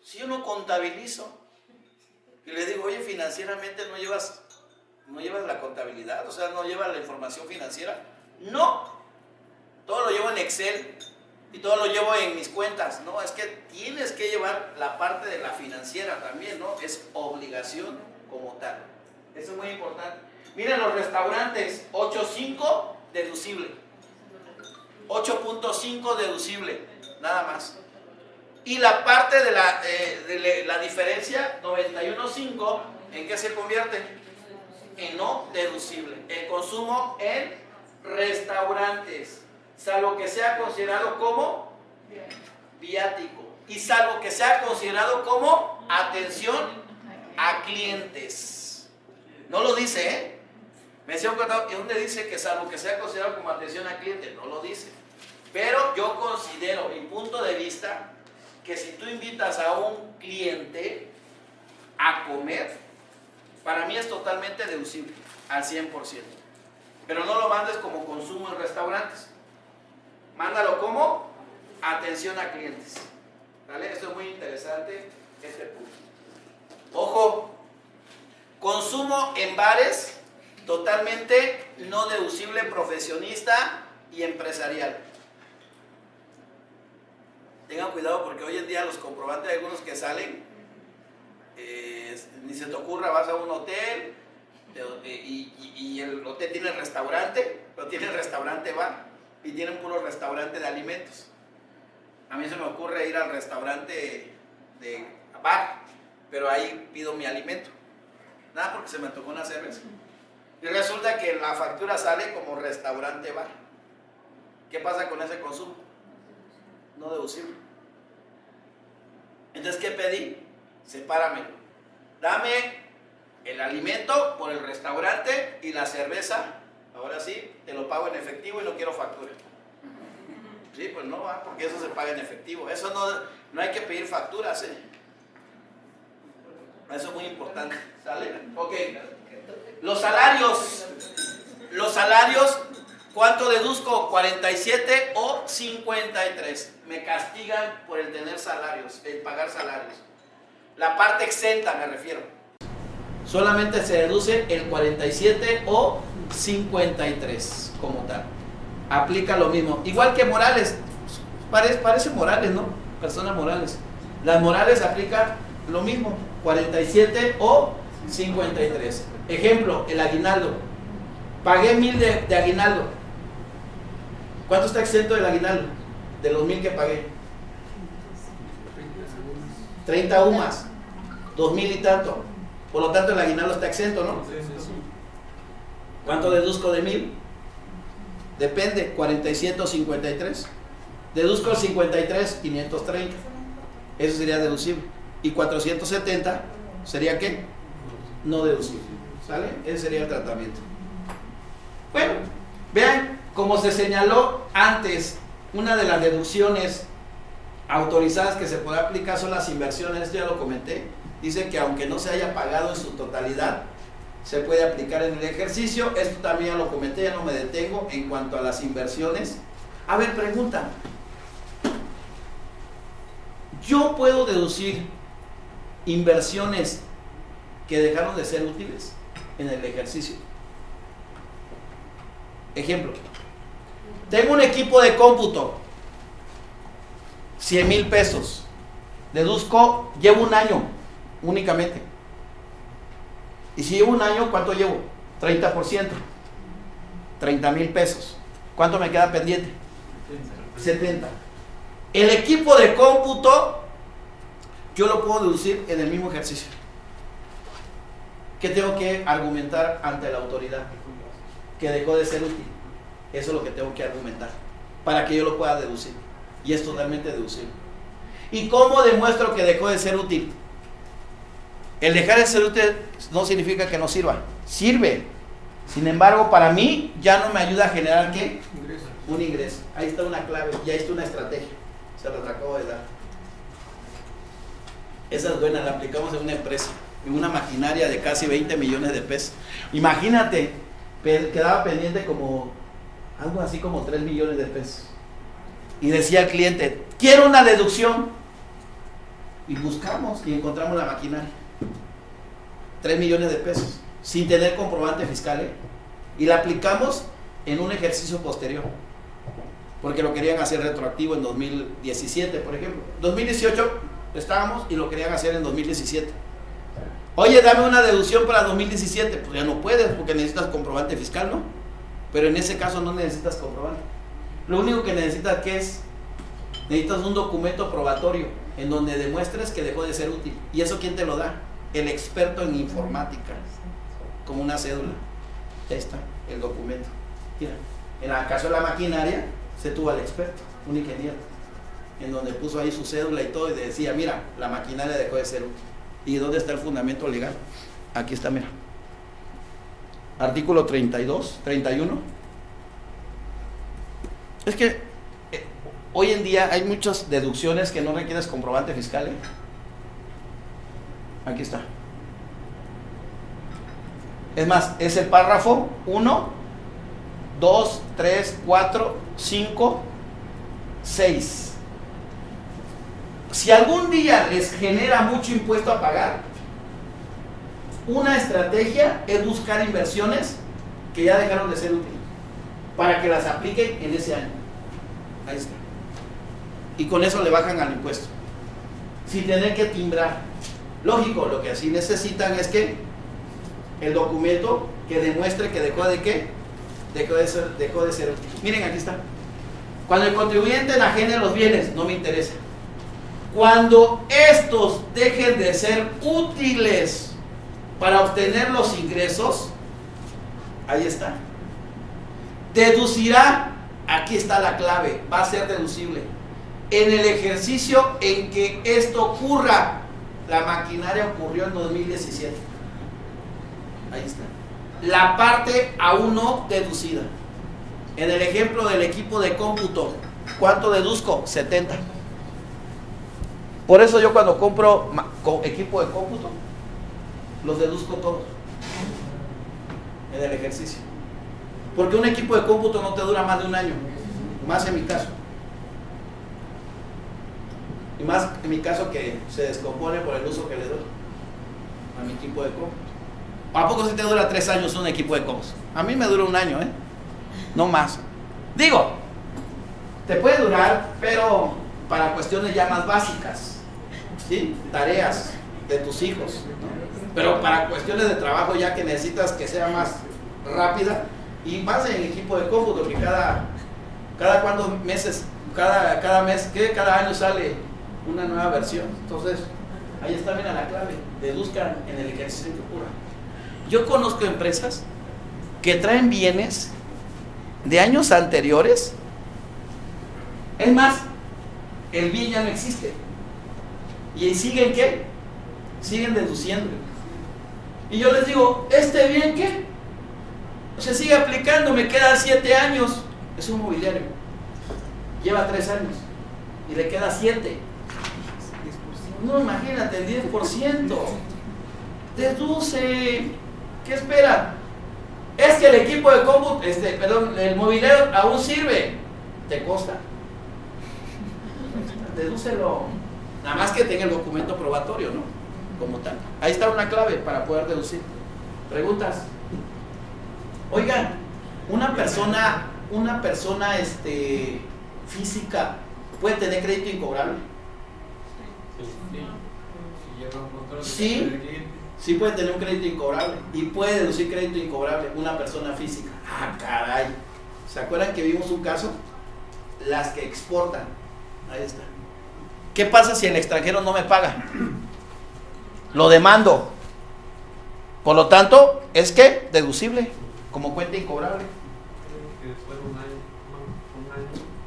si yo no contabilizo. Y le digo, oye, financieramente no llevas la contabilidad, o sea, no llevas la información financiera. No, todo lo llevo en Excel y todo lo llevo en mis cuentas. No, es que tienes que llevar la parte de la financiera también, ¿no? Es obligación como tal. Eso es muy importante. Miren los restaurantes, 8.5 deducible. 8.5 deducible, nada más. Y la parte de la diferencia, 91.5, ¿en qué se convierte? En no deducible. El consumo en restaurantes, salvo que sea considerado como viático y salvo que sea considerado como atención a clientes. No lo dice, ¿eh? Me decía un contador, ¿y dónde dice que salvo que sea considerado como atención a clientes? No lo dice. Pero yo considero, mi punto de vista, que si tú invitas a un cliente a comer, para mí es totalmente deducible, al 100%. Pero no lo mandes como consumo en restaurantes. Mándalo como atención a clientes. ¿Vale? Esto es muy interesante, este punto. Ojo, consumo en bares, totalmente no deducible, profesionista y empresarial. Tengan cuidado porque hoy en día los comprobantes de algunos que salen, ni se te ocurra, vas a un hotel y el hotel tiene restaurante, pero tiene restaurante bar y tienen puro restaurante de alimentos. A mí se me ocurre ir al restaurante de bar, pero ahí pido mi alimento. Nada, porque se me antojó una cerveza. Y resulta que la factura sale como restaurante bar. ¿Qué pasa con ese consumo? No deducible. Entonces, ¿qué pedí? Sepáramelo. Dame el alimento por el restaurante y la cerveza. Ahora sí, te lo pago en efectivo y no quiero factura. Sí, pues no va, porque eso se paga en efectivo. Eso no hay que pedir facturas, ¿eh? Eso es muy importante. ¿Sale? Ok. Los salarios. Los salarios, ¿cuánto deduzco? 47 o 53. Me castigan por el tener salarios, el pagar salarios. La parte exenta me refiero. Solamente se deduce el 47 o 53 como tal. Aplica lo mismo. Igual que morales. Parece morales, ¿no? Personas morales. Las morales aplican lo mismo, 47 o 53. Ejemplo, el aguinaldo. Pagué 1000 de aguinaldo. ¿Cuánto está exento del aguinaldo? De los 1000 que pagué. 30 UMAS, 2000 y tanto. Por lo tanto, el aguinaldo está exento, ¿no? ¿Cuánto deduzco de 1000? Depende, 47 o 53. Deduzco el 53, 530. Eso sería deducible. Y 470 sería ¿qué? No deducible. ¿Sale? Ese sería el tratamiento. Bueno, vean, como se señaló antes, una de las deducciones autorizadas que se puede aplicar son las inversiones. Esto ya lo comenté. Dice que aunque no se haya pagado en su totalidad, se puede aplicar en el ejercicio. Esto también ya lo comenté, ya no me detengo en cuanto a las inversiones. A ver, pregunta. ¿Yo puedo deducir inversiones que dejaron de ser útiles en el ejercicio? Ejemplo. Tengo un equipo de cómputo, 100,000 pesos. Deduzco, llevo un año únicamente. Y si llevo un año, ¿cuánto llevo? 30%. 30,000 pesos. ¿Cuánto me queda pendiente? 70. El equipo de cómputo, yo lo puedo deducir en el mismo ejercicio. ¿Qué tengo que argumentar ante la autoridad? Que dejó de ser útil. Eso es lo que tengo que argumentar para que yo lo pueda deducir. Y es totalmente deducible. ¿Y cómo demuestro que dejó de ser útil? El dejar de ser útil no significa que no sirva. Sirve. Sin embargo, para mí ya no me ayuda a generar ¿qué? Un ingreso. Ahí está una clave y ahí está una estrategia. Se las acabo de dar. Esa es buena, la aplicamos en una empresa, en una maquinaria de casi 20 millones de pesos. Imagínate, quedaba pendiente como algo así como 3 millones de pesos. Y decía el cliente, quiero una deducción. Y buscamos y encontramos la maquinaria. 3 millones de pesos, sin tener comprobante fiscal, ¿eh? Y la aplicamos en un ejercicio posterior. Porque lo querían hacer retroactivo en 2017, por ejemplo. 2018 estábamos y lo querían hacer en 2017. Oye, dame una deducción para 2017. Pues ya no puedes porque necesitas comprobante fiscal, ¿no? Pero en ese caso no necesitas comprobante. Lo único que necesitas, ¿qué es? Necesitas un documento probatorio en donde demuestres que dejó de ser útil. ¿Y eso quién te lo da? El experto en informática, como una cédula. Ya está, el documento. Mira, en el caso de la maquinaria, se tuvo al experto, un ingeniero, en donde puso ahí su cédula y todo, y decía, mira, la maquinaria dejó de ser útil. ¿Y dónde está el fundamento legal? Aquí está, mira. Artículo 32, 31. Es que hoy en día hay muchas deducciones que no requieres comprobante fiscal, ¿eh? Aquí está. Es más, es el párrafo 1, 2, 3, 4, 5, 6. Si algún día les genera mucho impuesto a pagar, una estrategia es buscar inversiones que ya dejaron de ser útiles para que las apliquen en ese año. Ahí está. Y con eso le bajan al impuesto, sin tener que timbrar. Lógico, lo que así necesitan es que el documento que demuestre que dejó de qué, dejó de ser útil. Miren, aquí está. Cuando el contribuyente enajene los bienes, no me interesa. Cuando estos dejen de ser útiles para obtener los ingresos, ahí está. Deducirá, aquí está la clave, va a ser deducible. En el ejercicio en que esto ocurra, la maquinaria ocurrió en 2017. Ahí está. La parte aún no deducida. En el ejemplo del equipo de cómputo, ¿cuánto deduzco? 70. Por eso yo cuando compro equipo de cómputo, los deduzco todos en el ejercicio. Porque un equipo de cómputo no te dura más de un año, más en mi caso. Y más en mi caso que se descompone por el uso que le doy a mi equipo de cómputo. ¿A poco si te dura 3 años un equipo de cómputo? A mí me dura un año, ¿eh? No más. Digo, te puede durar, pero para cuestiones ya más básicas, ¿sí? Tareas de tus hijos, ¿no? Pero para cuestiones de trabajo, ya que necesitas que sea más rápida, y más en el equipo de cómputo, que cada cuántos meses, cada mes, que cada año sale una nueva versión. Entonces, ahí está, mira la clave, deduzcan en el ejercicio que ocurra. Yo conozco empresas que traen bienes de años anteriores. Es más, el bien ya no existe. ¿Y siguen qué? Siguen deduciendo. Y yo les digo, ¿este bien qué? Se sigue aplicando, me quedan 7 años. Es un mobiliario. Lleva 3 años. Y le queda 7. No, imagínate, el 10%. Deduce. ¿Qué espera? Es que el equipo de cómputo, el mobiliario aún sirve. ¿Te costa? Dedúcelo. Nada más que tenga el documento probatorio, ¿no? Como tal. Ahí está una clave para poder deducir. ¿Preguntas? Oigan, una persona física puede tener crédito incobrable. Sí, sí puede tener un crédito incobrable y puede deducir crédito incobrable una persona física. Ah, caray. ¿Se acuerdan que vimos un caso? Las que exportan. Ahí está. ¿Qué pasa si el extranjero no me paga? Lo demando. Por lo tanto, es que deducible como cuenta incobrable.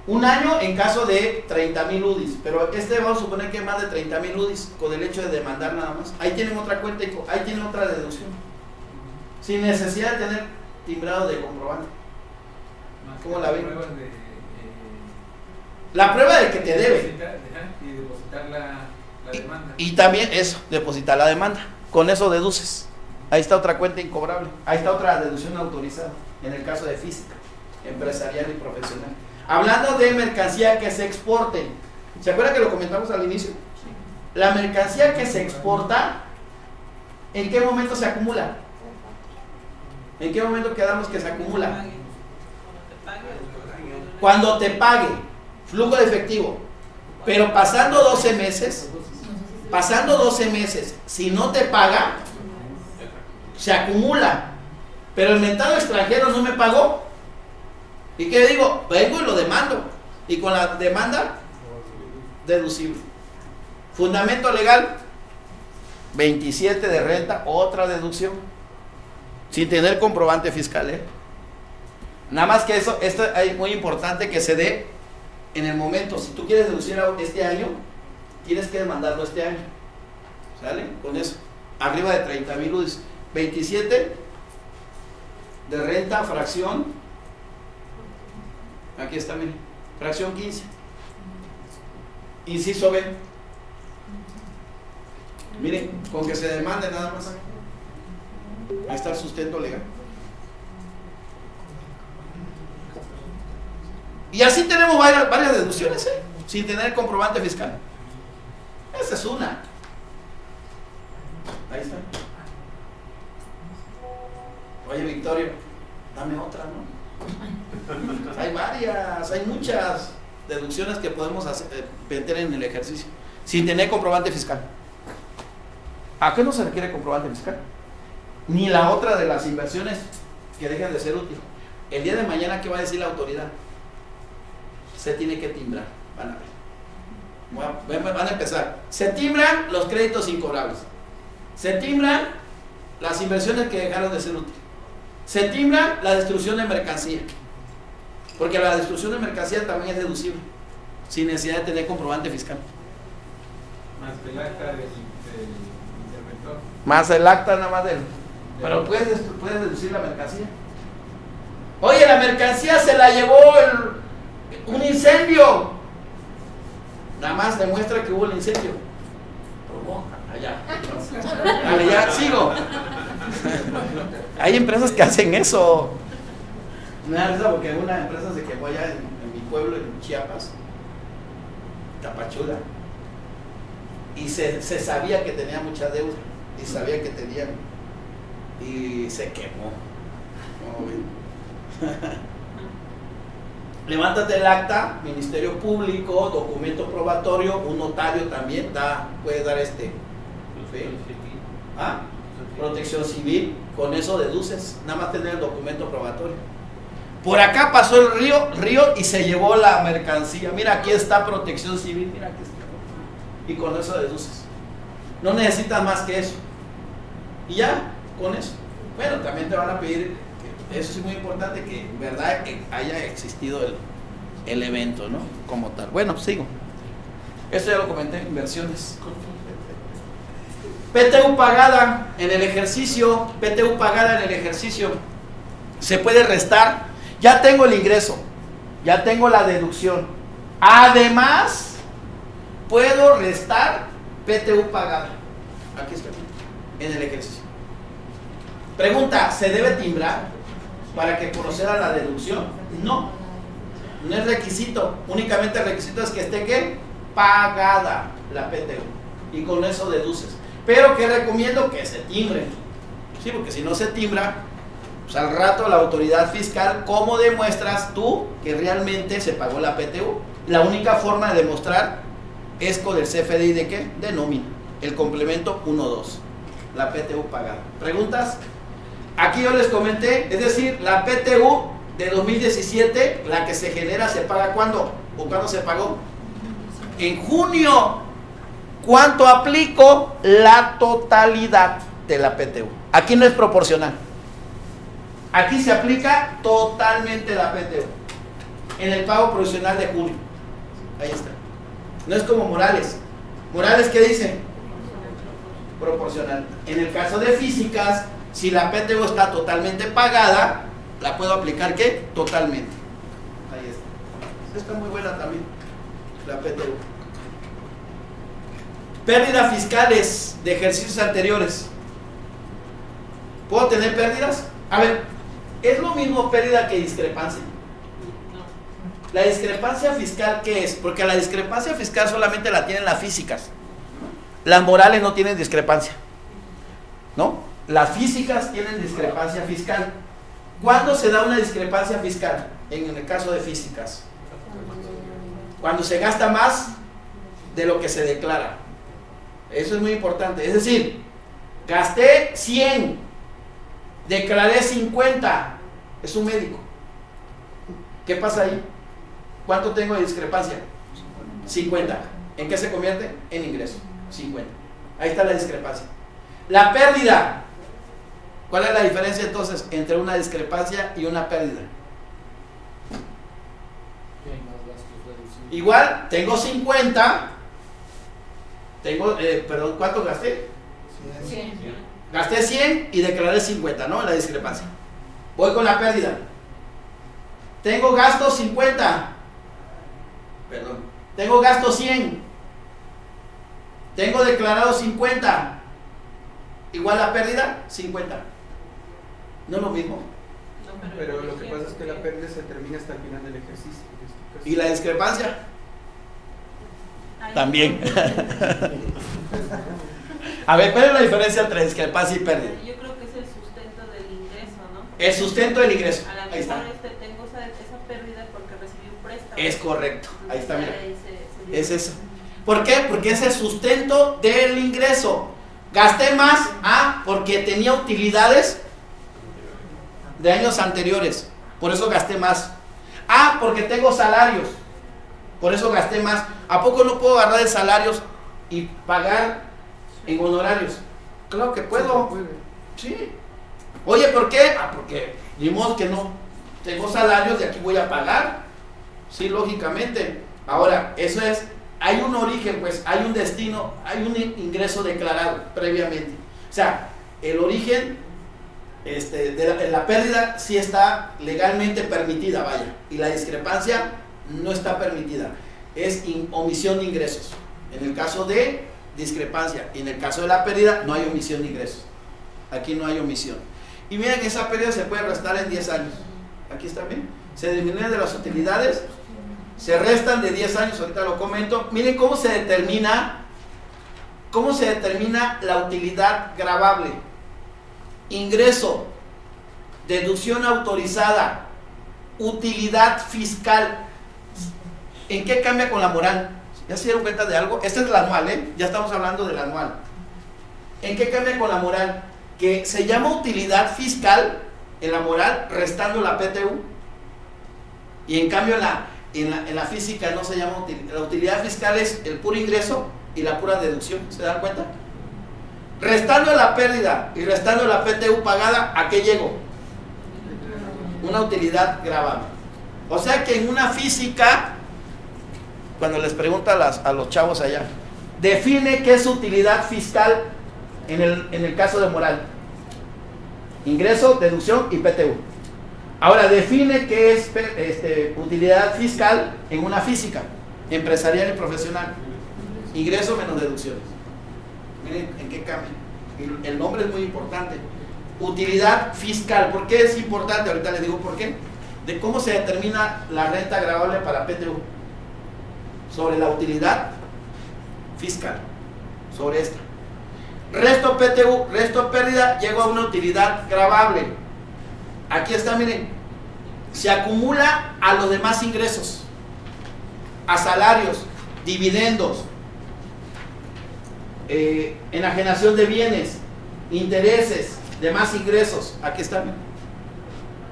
Un año en caso de 30,000 UDIs, pero vamos a suponer que más de 30,000 UDIs con el hecho de demandar nada más. Ahí tienen otra cuenta, ahí tienen otra deducción, sin necesidad de tener timbrado de comprobante. ¿Cómo la ven? La prueba de que te debe. Y depositar la demanda. Y también eso, depositar la demanda. Con eso deduces. Ahí está otra cuenta incobrable. Ahí está otra deducción autorizada, en el caso de física, empresarial y profesional. Hablando de mercancía que se exporte, ¿se acuerdan que lo comentamos al inicio? La mercancía que se exporta, ¿en qué momento se acumula? ¿En qué momento quedamos que se acumula? Cuando te pague, flujo de efectivo. Pero pasando 12 meses, si no te paga, se acumula. Pero el mentado extranjero no me pagó. ¿Y qué digo? Vengo y lo demando. Y con la demanda, deducible. Fundamento legal, 27 de renta, otra deducción. Sin tener comprobante fiscal, ¿eh? Nada más que eso, esto es muy importante que se dé en el momento. Si tú quieres deducir este año, tienes que demandarlo este año. ¿Sale? Con eso. Arriba de 30,000 UDIs. 27 de renta, fracción. Aquí está, miren. Fracción 15. Inciso B. Miren, con que se demande nada más. Ahí está el sustento legal. Y así tenemos varias deducciones, sin tener comprobante fiscal. Esa es una. Ahí está. Oye, Victorio, dame otra, ¿no? Hay varias, hay muchas deducciones que podemos meter en el ejercicio sin tener comprobante fiscal. ¿A qué no se requiere comprobante fiscal? Ni la otra de las inversiones que dejen de ser útiles. El día de mañana, ¿qué va a decir la autoridad? Se tiene que timbrar. Van a ver. Van a empezar. Se timbran los créditos incobrables. Se timbran las inversiones que dejaron de ser útiles. Se timbra la destrucción de mercancía, porque la destrucción de mercancía también es deducible, sin necesidad de tener comprobante fiscal. Más el acta del interventor. Más el acta nada más del... Pero puedes deducir la mercancía. Oye, la mercancía se la llevó un incendio. Nada más demuestra que hubo el incendio. Provoca, allá. Vale, ya sigo. Hay empresas que hacen eso. Me da risa porque una empresa se quemó allá en mi pueblo, en Chiapas, Tapachula, y se sabía que tenía mucha deuda, y sabía que tenían, y se quemó. Levántate el acta, Ministerio Público, documento probatorio, un notario también puede dar ¿Sí? ¿Ah? Protección civil, con eso deduces, nada más tener el documento probatorio. Por acá pasó el río y se llevó la mercancía. Mira, aquí está protección civil, mira aquí está. Y con eso deduces. No necesitas más que eso. Y ya, con eso. Bueno, también te van a pedir, eso es muy importante, que en verdad haya existido el evento, ¿no? Como tal. Bueno, sigo. Esto ya lo comenté, inversiones. PTU pagada en el ejercicio, PTU pagada en el ejercicio, se puede restar. Ya tengo el ingreso, ya tengo la deducción. Además, puedo restar PTU pagada. Aquí está, en el ejercicio. Pregunta, ¿se debe timbrar para que proceda la deducción? No, no es requisito. Únicamente el requisito es que esté ¿qué? Pagada la PTU. Y con eso deduces. Pero que recomiendo que se timbre. Sí, porque si no se timbra, pues al rato la autoridad fiscal, ¿cómo demuestras tú que realmente se pagó la PTU? La única forma de demostrar es con el CFDI de ¿qué? De nómina, el complemento 1.2, la PTU pagada. ¿Preguntas? Aquí yo les comenté, es decir, la PTU de 2017, la que se genera, ¿se paga cuándo? ¿O cuándo se pagó? En junio. ¿Cuánto aplico? La totalidad de la PTU. Aquí no es proporcional. Aquí se aplica totalmente la PTU. En el pago provisional de junio. Ahí está. No es como Morales. Morales, ¿qué dice? Proporcional. En el caso de físicas, si la PTU está totalmente pagada, la puedo aplicar ¿qué? Totalmente. Ahí está. Está muy buena también, la PTU. Pérdidas fiscales de ejercicios anteriores. ¿Puedo tener pérdidas? A ver, ¿es lo mismo pérdida que discrepancia? La discrepancia fiscal, ¿qué es? Porque la discrepancia fiscal solamente la tienen las físicas. Las morales no tienen discrepancia, ¿no? Las físicas tienen discrepancia fiscal. ¿Cuándo se da una discrepancia fiscal? En el caso de físicas. Cuando se gasta más de lo que se declara. Eso es muy importante. Es decir, gasté 100, declaré 50. Es un médico. ¿Qué pasa ahí? ¿Cuánto tengo de discrepancia? 50. ¿En qué se convierte? En ingreso. 50. Ahí está la discrepancia. La pérdida. ¿Cuál es la diferencia entonces entre una discrepancia y una pérdida? Igual, tengo 50. Perdón, ¿cuánto gasté? 100. Gasté 100 y declaré 50, ¿no? La discrepancia. Voy con la pérdida. Tengo gasto 50. Perdón. Tengo gasto 100. Tengo declarado 50. Igual la pérdida, 50. ¿No es lo mismo? Pero lo que pasa es que la pérdida se termina hasta el final del ejercicio. ¿Y la discrepancia? También. A ver, ¿cuál es la diferencia entre discrepancia y pérdida? Yo creo que es el sustento del ingreso, ¿no? El sustento del ingreso. A lo Ahí está. mejor tengo esa pérdida porque recibí un préstamo. Es correcto. Ahí está, mira. Ahí se Es eso. ¿Por qué? Porque es el sustento del ingreso. Gasté más, porque tenía utilidades de años anteriores. Por eso gasté más. Porque tengo salarios. Por eso gasté más. ¿A poco no puedo agarrar de salarios y pagar en honorarios? Claro que puedo. Sí. Oye, ¿por qué? Porque ni modo que no. Tengo salarios, de aquí voy a pagar. Sí, lógicamente. Ahora, eso es, hay un origen, pues, hay un destino, hay un ingreso declarado previamente. O sea, el origen de la pérdida sí está legalmente permitida, vaya. Y la discrepancia no está permitida. Es omisión de ingresos. En el caso de discrepancia y en el caso de la pérdida no hay omisión de ingresos. Aquí no hay omisión. Y miren, esa pérdida se puede restar en 10 años. Aquí está bien. Se disminuyen de las utilidades, se restan de 10 años, ahorita lo comento. Miren cómo se determina la utilidad gravable. Ingreso, deducción autorizada, utilidad fiscal. ¿En qué cambia con la moral? ¿Ya se dieron cuenta de algo? Este es el anual, ya estamos hablando del anual. ¿En qué cambia con la moral? Que se llama utilidad fiscal en la moral restando la PTU. Y en cambio en la física no se llama utilidad. La utilidad fiscal es el puro ingreso y la pura deducción. ¿Se dan cuenta? Restando la pérdida y restando la PTU pagada, ¿a qué llego? Una utilidad gravable. O sea que en una física, cuando les pregunta a los chavos allá, define qué es utilidad fiscal en el caso de moral. Ingreso, deducción y PTU. Ahora define qué es utilidad fiscal en una física empresarial y profesional. Ingreso menos deducciones. Miren en qué cambia. El nombre es muy importante. Utilidad fiscal. ¿Por qué es importante? Ahorita les digo por qué. De cómo se determina la renta gravable para PTU. Sobre la utilidad fiscal. Sobre esta. Resto PTU, resto pérdida, llego a una utilidad gravable. Aquí está, miren. Se acumula a los demás ingresos. A salarios, dividendos, enajenación de bienes, intereses, demás ingresos. Aquí están.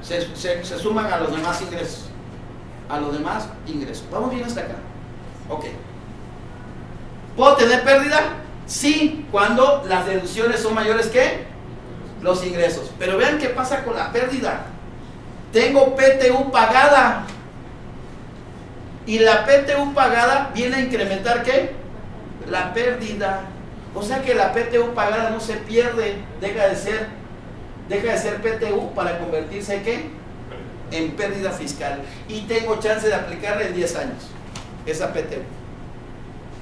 Se suman a los demás ingresos. A los demás ingresos. Vamos bien hasta acá. Ok. ¿Puedo tener pérdida? Sí, cuando las deducciones son mayores que los ingresos. Pero vean qué pasa con la pérdida. Tengo PTU pagada. Y la PTU pagada viene a incrementar ¿qué? La pérdida. O sea que la PTU pagada no se pierde, deja de ser PTU para convertirse ¿en qué? En pérdida fiscal. Y tengo chance de aplicarle en 10 años esa PTU.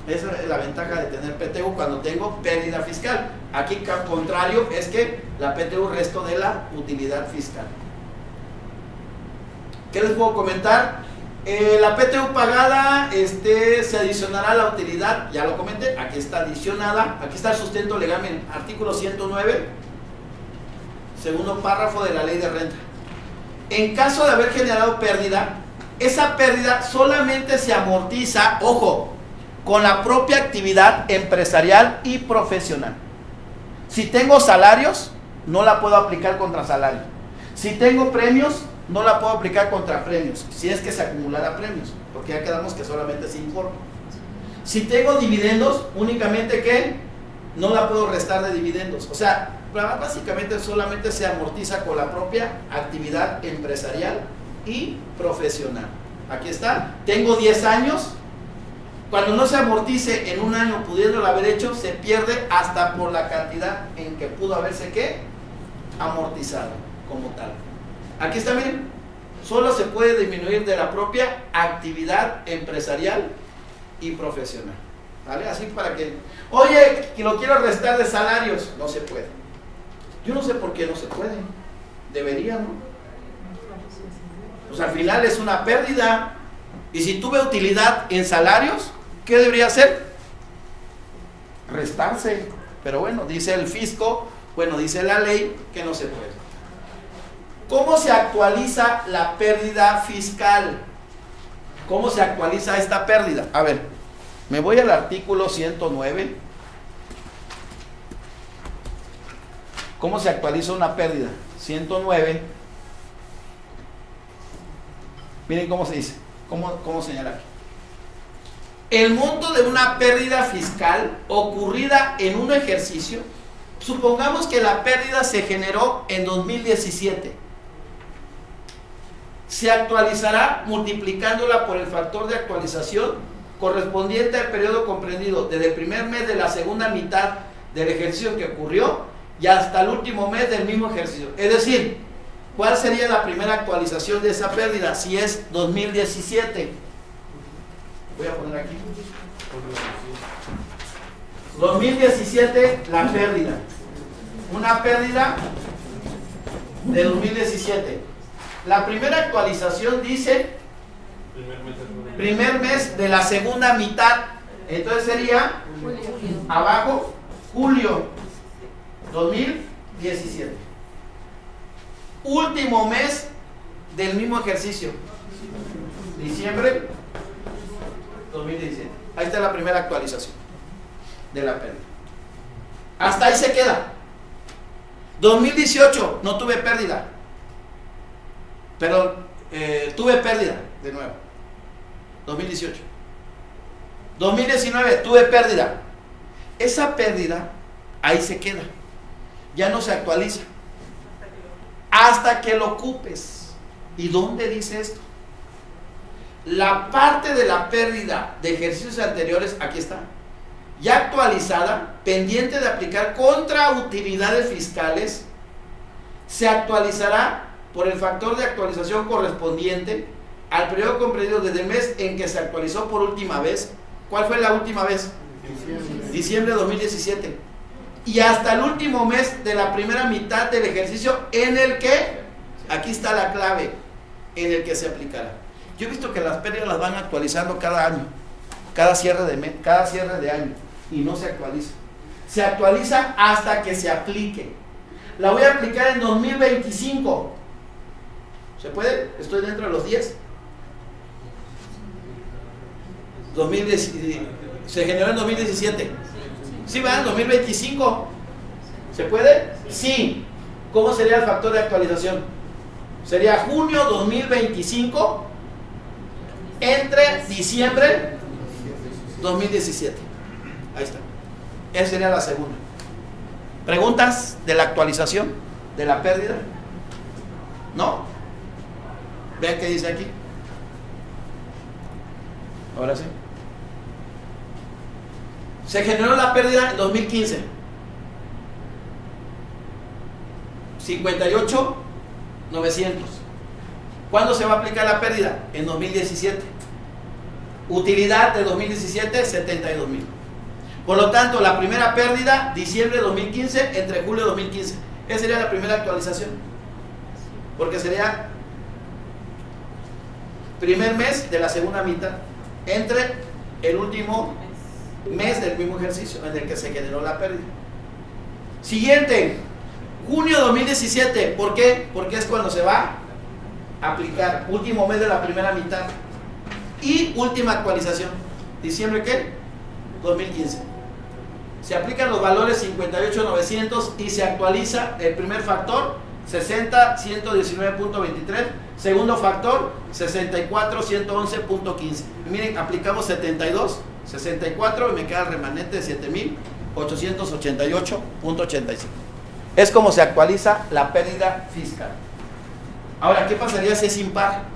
Esa es la ventaja de tener PTU cuando tengo pérdida fiscal. Aquí al contrario es que la PTU resto de la utilidad fiscal. ¿Qué les puedo comentar? La PTU pagada se adicionará a la utilidad, ya lo comenté, aquí está adicionada, aquí está el sustento legal, miren, artículo 109, segundo párrafo de la ley de renta. En caso de haber generado pérdida, esa pérdida solamente se amortiza, ojo, con la propia actividad empresarial y profesional. Si tengo salarios, no la puedo aplicar contra salario. Si tengo premios, no la puedo aplicar contra premios, si es que se acumulara premios, porque ya quedamos que solamente se informa. Si tengo dividendos, únicamente que no la puedo restar de dividendos. O sea, básicamente solamente se amortiza con la propia actividad empresarial y profesional. Aquí está, tengo 10 años. Cuando no se amortice en un año pudiéndolo haber hecho, se pierde hasta por la cantidad en que pudo haberse ¿qué? Amortizado como tal. Aquí está, miren, solo se puede disminuir de la propia actividad empresarial y profesional. ¿Vale? Así para que, oye, que lo quiero restar de salarios, no se puede. Yo no sé por qué no se puede. Debería, ¿no? Pues al final es una pérdida. Y si tuve utilidad en salarios, ¿qué debería hacer? Restarse. Pero bueno, dice el fisco, bueno, dice la ley que no se puede. ¿Cómo se actualiza la pérdida fiscal? ¿Cómo se actualiza esta pérdida? A ver, me voy al artículo 109. ¿Cómo se actualiza una pérdida? 109. Miren cómo se dice. ¿Cómo señalar? El monto de una pérdida fiscal ocurrida en un ejercicio, supongamos que la pérdida se generó en 2017. Se actualizará multiplicándola por el factor de actualización correspondiente al periodo comprendido desde el primer mes de la segunda mitad del ejercicio que ocurrió y hasta el último mes del mismo ejercicio. Es decir, ¿cuál sería la primera actualización de esa pérdida si es 2017? Voy a poner aquí. 2017, la pérdida. Una pérdida de 2017. La primera actualización dice primer mes de la segunda mitad. Entonces sería abajo julio 2017. Último mes del mismo ejercicio, diciembre 2017. Ahí está la primera actualización de la pérdida. Hasta ahí se queda. 2018 no tuve pérdida. Pero tuve pérdida de nuevo. 2018. 2019 tuve pérdida. Esa pérdida ahí se queda. Ya no se actualiza. Hasta que lo ocupes. ¿Y dónde dice esto? La parte de la pérdida de ejercicios anteriores, aquí está, ya actualizada, pendiente de aplicar contra utilidades fiscales, se actualizará por el factor de actualización correspondiente al periodo comprendido desde el mes en que se actualizó por última vez. ¿Cuál fue la última vez? Diciembre de 2017. Y hasta el último mes de la primera mitad del ejercicio en el que, aquí está la clave, en el que se aplicará. Yo he visto que las pérdidas las van actualizando cada año, cada cierre de mes, cada cierre de año, y no se actualiza. Se actualiza hasta que se aplique. La voy a aplicar en 2025. ¿Se puede? Estoy dentro de los 10. 2010, se generó en 2017. ¿Sí va? En 2025. ¿Se puede? Sí. ¿Cómo sería el factor de actualización? Sería junio 2025 entre diciembre 2017. Ahí está. Esa sería la segunda. ¿Preguntas de la actualización? ¿De la pérdida? ¿No? Vean qué dice aquí. Ahora sí. Se generó la pérdida en 2015. 58,900. ¿Cuándo se va a aplicar la pérdida? En 2017. Utilidad de 2017, 72,000. Por lo tanto, la primera pérdida, diciembre de 2015, entre julio de 2015. Esa sería la primera actualización. Porque sería primer mes de la segunda mitad, entre el último mes del mismo ejercicio en el que se generó la pérdida. Siguiente, junio 2017. ¿Por qué? Porque es cuando se va a aplicar, último mes de la primera mitad. Y última actualización, ¿diciembre qué? 2015. Se aplican los valores 58,900 y se actualiza el primer factor, 60,119.23, segundo factor, 64,111.15. Miren, aplicamos 72, 64 y me queda el remanente de 7,888.85. Es como se actualiza la pérdida fiscal. Ahora, ¿qué pasaría si es impar?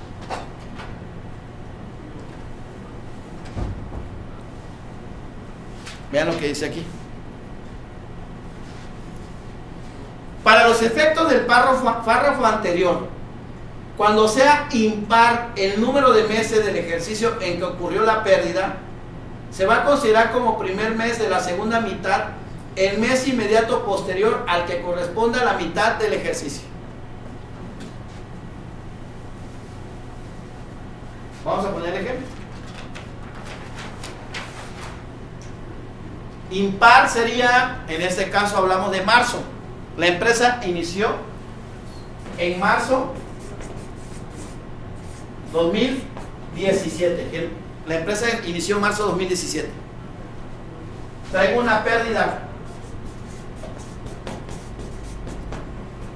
Vean lo que dice aquí. Para los efectos del párrafo anterior, cuando sea impar el número de meses del ejercicio en que ocurrió la pérdida, se va a considerar como primer mes de la segunda mitad el mes inmediato posterior al que corresponda a la mitad del ejercicio. Vamos a poner el ejemplo. Impar sería, en este caso hablamos de marzo. La empresa inició en marzo 2017. La empresa inició en marzo 2017. Traigo una pérdida.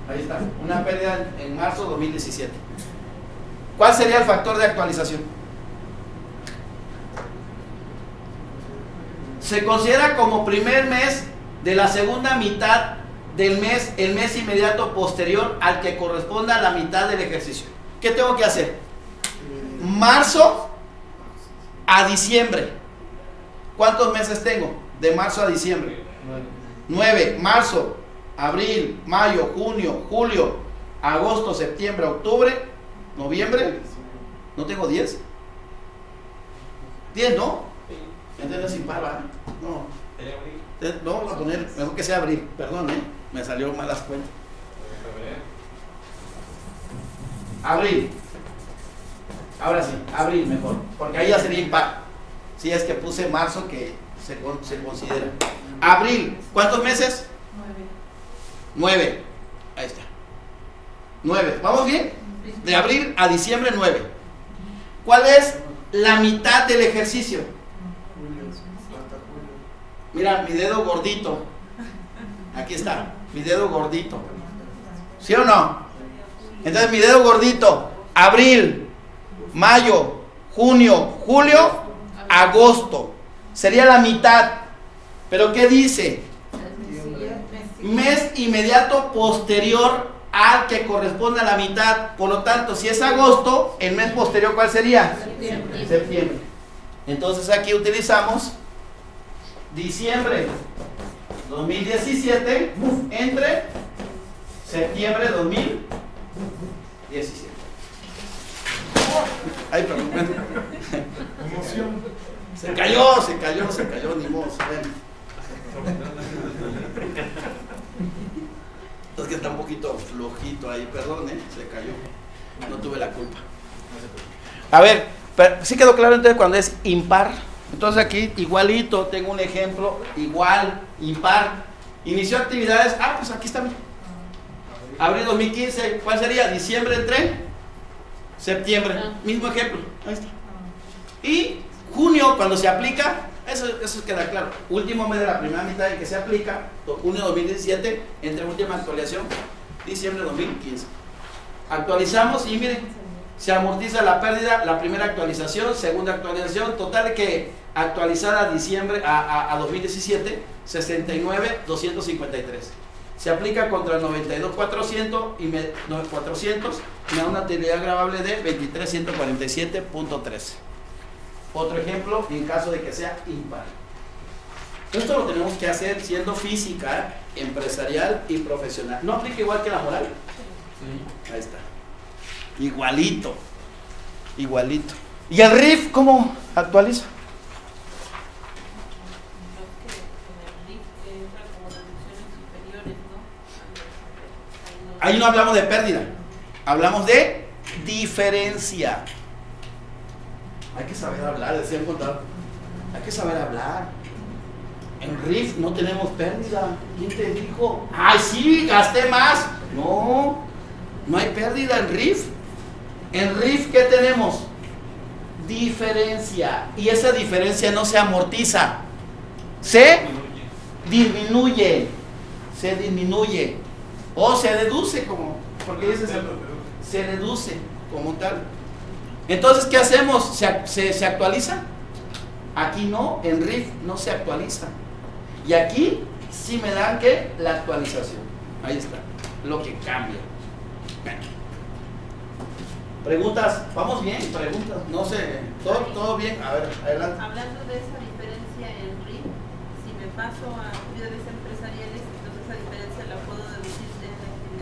Ahí está, una pérdida en marzo 2017. ¿Cuál sería el factor de actualización? Se considera como primer mes de la segunda mitad del mes, el mes inmediato posterior al que corresponda a la mitad del ejercicio. ¿Qué tengo que hacer? Marzo a diciembre. ¿Cuántos meses tengo? De marzo a diciembre. 9. Marzo, abril, mayo, junio, julio, agosto, septiembre, octubre, noviembre. ¿No tengo 10? 10, ¿no? Entonces sin par, ¿verdad? No. No, vamos a poner, mejor que sea abril, perdón, me salió malas cuentas. Abril. Ahora sí, abril mejor, porque ahí ya sería impar. Si es que puse marzo, que se considera. Abril, ¿cuántos meses? 9. Ahí está. 9. ¿Vamos bien? De abril a diciembre, 9. ¿Cuál es la mitad del ejercicio? Mira, mi dedo gordito. Aquí está, mi dedo gordito. ¿Sí o no? Entonces mi dedo gordito, abril, mayo, junio, julio, agosto. Sería la mitad. ¿Pero qué dice? Mes inmediato posterior al que corresponde a la mitad. Por lo tanto, si es agosto, el mes posterior, ¿cuál sería? Septiembre. Entonces aquí utilizamos diciembre 2017 entre septiembre 2017. Ay, perdón. Se cayó, ni modo. Es que está un poquito flojito ahí, perdón, se cayó. No tuve la culpa. A ver, ¿sí quedó claro entonces cuando es impar? Entonces aquí igualito, tengo un ejemplo, igual, impar. Inició actividades, pues aquí está. Abril 2015, ¿cuál sería? Diciembre entre septiembre. Mismo ejemplo, ahí está. Y junio, cuando se aplica, eso queda claro. Último mes de la primera mitad en que se aplica, junio 2017, entre última actualización, diciembre 2015. Actualizamos y miren, se amortiza la pérdida, la primera actualización, segunda actualización, total de que actualizada a diciembre a 2017, 69,253. Se aplica contra el 92,400 y me da una utilidad gravable de 23,147,13. Otro ejemplo, en caso de que sea impar. Esto lo tenemos que hacer siendo física, empresarial y profesional. ¿No aplica igual que la moral? Sí. Ahí está. Igualito. ¿Y el RIF cómo actualiza? Ahí no hablamos de pérdida, hablamos de diferencia. Hay que saber hablar, decía un contador. Hay que saber hablar. En RIF no tenemos pérdida. ¿Quién te dijo? ¡Ay, sí! ¡Gasté más! No hay pérdida en RIF. En RIF, ¿qué tenemos? Diferencia. Y esa diferencia no se amortiza. Se disminuye. O se deduce, porque dice se deduce como tal. Entonces, ¿qué hacemos? ¿Se actualiza? Aquí no, en RIF no se actualiza. Y aquí sí me dan que la actualización. Ahí está, lo que cambia. ¿Preguntas? ¿Vamos bien? ¿Preguntas? No sé, ¿todo bien? A ver, adelante. Hablando de esa diferencia en RIF, si me paso a actividades empresariales, entonces esa diferencia la puedo deducir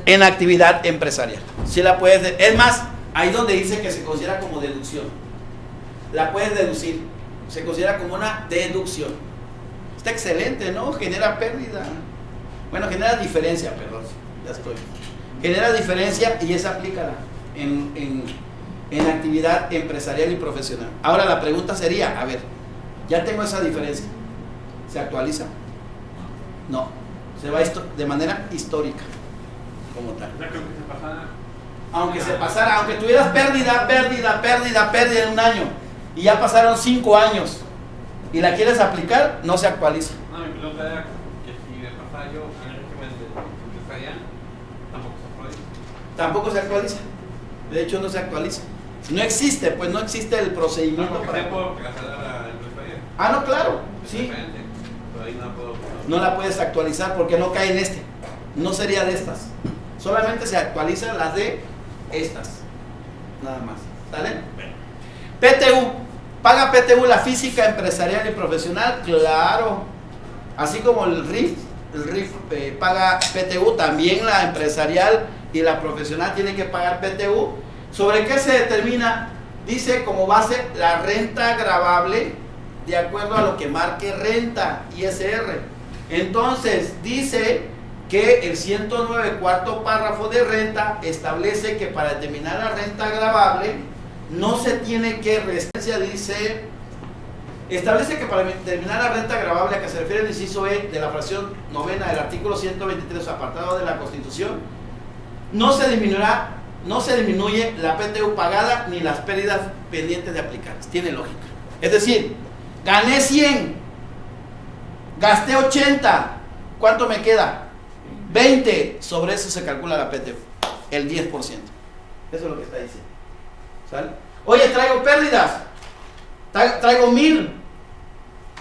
en actividad empresarial. Sí la puedes, es más, ahí donde dice que se considera como deducción. La puedes deducir. Se considera como una deducción. Está excelente, ¿no? Genera pérdida. Bueno, genera diferencia, perdón. Ya estoy. Genera diferencia y esa aplícala en actividad empresarial y profesional. Ahora la pregunta sería, a ver, ya tengo esa diferencia. ¿Se actualiza? No. Se va de manera histórica. Como tal. Aunque se pasara, aunque tuvieras pérdida en un año y ya pasaron 5 años y la quieres aplicar, no se actualiza. No, mi pregunta era que si me pasara yo en el régimen de empresarial, tampoco se actualiza. De hecho, no se actualiza. No existe, pues no existe el procedimiento para. No, claro, sí. No la puedes actualizar porque no cae en este. No sería de estas. Solamente se actualizan las de estas. Nada más. ¿Vale? PTU. ¿Paga PTU la física, empresarial y profesional? Claro. Así como el RIF paga PTU, también la empresarial y la profesional tienen que pagar PTU. ¿Sobre qué se determina? Dice como base la renta gravable de acuerdo a lo que marque renta, ISR. Entonces, dice que el 109 cuarto párrafo de renta establece que para determinar la renta gravable no se tiene que dice, establece que para determinar la renta gravable a que se refiere el inciso E de la fracción novena del artículo 123 apartado de la Constitución, no se disminuye la PTU pagada ni las pérdidas pendientes de aplicar. Tiene lógica. Es decir, gané 100, gasté 80, ¿cuánto me queda? 20 sobre eso se calcula la PTU, el 10%. Eso es lo que está diciendo. ¿Sale? Oye, traigo pérdidas, traigo 1000.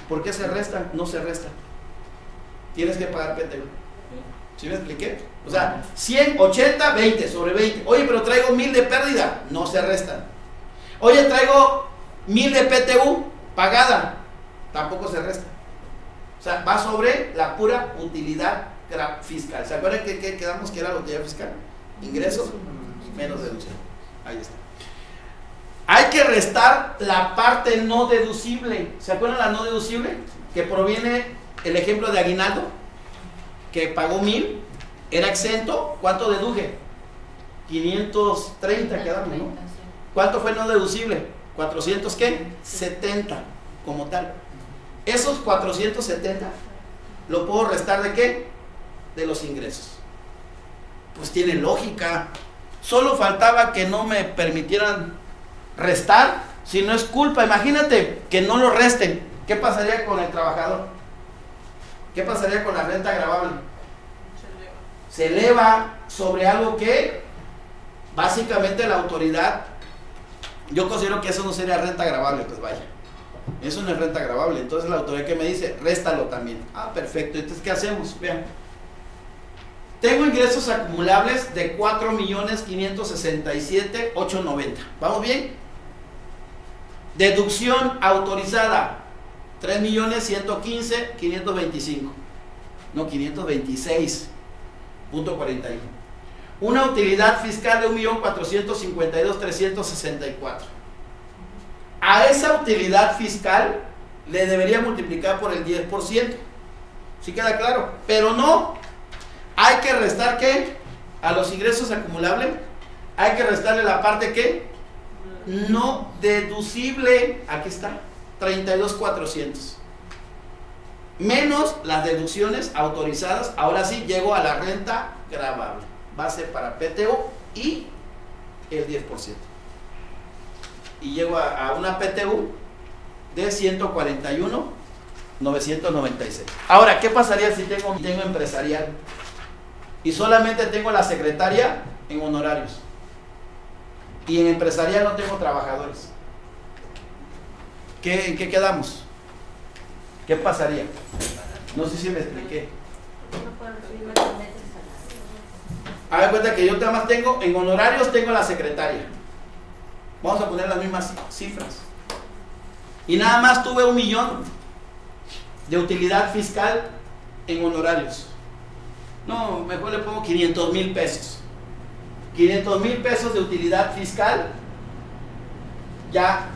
¿Por qué se restan? No se restan. Tienes que pagar PTU. ¿Sí me expliqué? O sea, 100, 80, 20 sobre 20. Oye, pero traigo 1000 de pérdida. No se restan. Oye, traigo 1000 de PTU pagada. Tampoco se resta. O sea, va sobre la pura utilidad fiscal. ¿Se acuerdan que quedamos que era la utilidad fiscal? Ingresos menos deducción. Ahí está. Hay que restar la parte no deducible. ¿Se acuerdan la no deducible? Que proviene el ejemplo de aguinaldo, que pagó 1000, era exento. ¿Cuánto deduje? 530 quedamos, ¿no? ¿Cuánto fue no deducible? 400 ¿qué? 70 como tal. Esos 470 lo puedo restar ¿de qué? De los ingresos. Pues tiene lógica. Solo faltaba que no me permitieran restar, si no es culpa. Imagínate que no lo resten. ¿Qué pasaría con el trabajador? ¿Qué pasaría con la renta gravable? Se eleva sobre algo que básicamente la autoridad, yo considero que eso no sería renta gravable, pues vaya, eso no es renta gravable. Entonces la autoridad que me dice, réstalo también. Ah, perfecto. Entonces, ¿qué hacemos? Vean, tengo ingresos acumulables de 4.567.890. ¿Vamos bien? Deducción autorizada 3.115.525. No, 526.41. Una utilidad fiscal de 1.452.364. A esa utilidad fiscal le debería multiplicar por el 10%. ¿Sí queda claro? Pero no. Hay que restar ¿qué? A los ingresos acumulables. Hay que restarle la parte ¿qué? No deducible. Aquí está. 32.400. Menos las deducciones autorizadas. Ahora sí llego a la renta gravable. Base para PTU y el 10%. Y llego a una PTU de 141.996. Ahora, ¿qué pasaría si tengo empresarial y solamente tengo la secretaria en honorarios y en empresarial no tengo trabajadores? ¿En qué quedamos? ¿Qué pasaría? No sé si me expliqué. No puedo recibir más de meses salario. Hagan cuenta que yo nada más tengo, en honorarios tengo la secretaria. Vamos a poner las mismas cifras. Y nada más tuve 1 millón de utilidad fiscal en honorarios. No, mejor le pongo 500,000 pesos. 500,000 pesos de utilidad fiscal, ya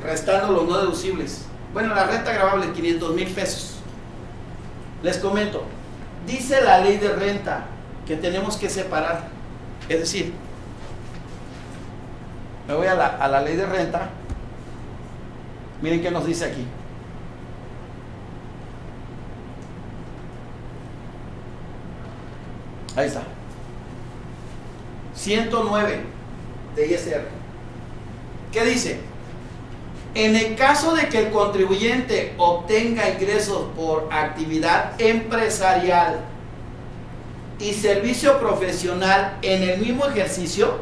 restando los no deducibles. Bueno, la renta gravable, 500,000 pesos. Les comento, dice la ley de renta que tenemos que separar. Es decir, me voy a la ley de renta. Miren qué nos dice aquí. Ahí está. 109 de ISR. ¿Qué dice? En el caso de que el contribuyente obtenga ingresos por actividad empresarial y servicio profesional en el mismo ejercicio,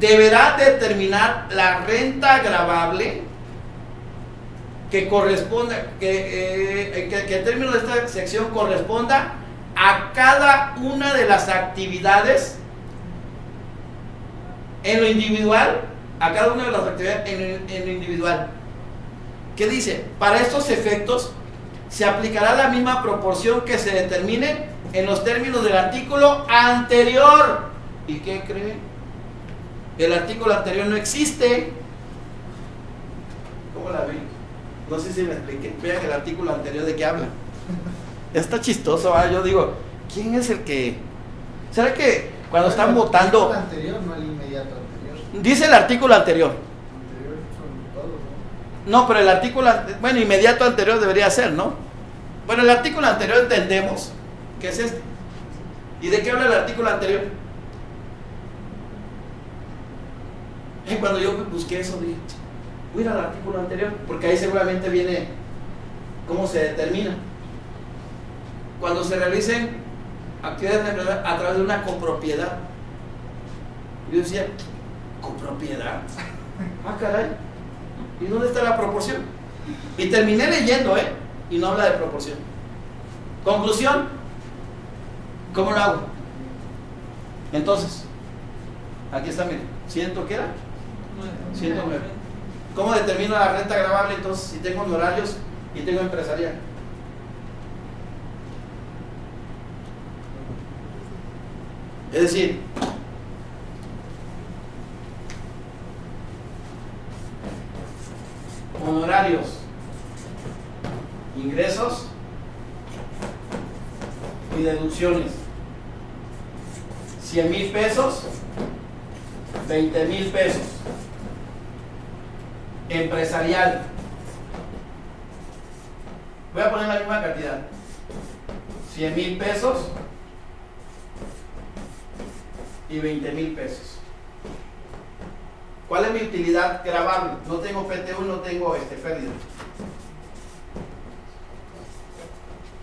deberá determinar la renta gravable que corresponda, que el término de esta sección corresponda a cada una de las actividades en lo individual, a cada una de las actividades en lo individual. ¿Qué dice? Para estos efectos se aplicará la misma proporción que se determine en los términos del artículo anterior. ¿Y qué creen? El artículo anterior no existe. ¿Cómo la ven? No sé si me expliqué. Vean el artículo anterior de qué habla. Está chistoso, ¿verdad? Yo digo, ¿quién es el que...? ¿Será que cuando están votando... El anterior, no el inmediato anterior. Dice el artículo anterior. Anterior son todos, ¿no? No, pero el artículo... Bueno, inmediato anterior debería ser, ¿no? Bueno, el artículo anterior entendemos que es este. ¿Y de qué habla el artículo anterior? Y cuando yo busqué eso, dije, voy a ir al artículo anterior, porque ahí seguramente viene cómo se determina. cuando se realicen actividades a través de una copropiedad. Yo decía, ¿copropiedad? Ah, caray. ¿Y dónde está la proporción? Y terminé leyendo, y no habla de proporción. Conclusión, ¿cómo lo hago? Entonces, aquí está, miren, ¿100 qué era? 109. ¿Cómo determino la renta gravable entonces si tengo honorarios y tengo empresarial? Es decir, honorarios, ingresos y deducciones. 100,000 pesos, 20,000 pesos. Empresarial. Voy a poner la misma cantidad. 100,000 pesos y 20,000 pesos. ¿Cuál es mi utilidad gravable? No tengo PTU, no tengo pérdida.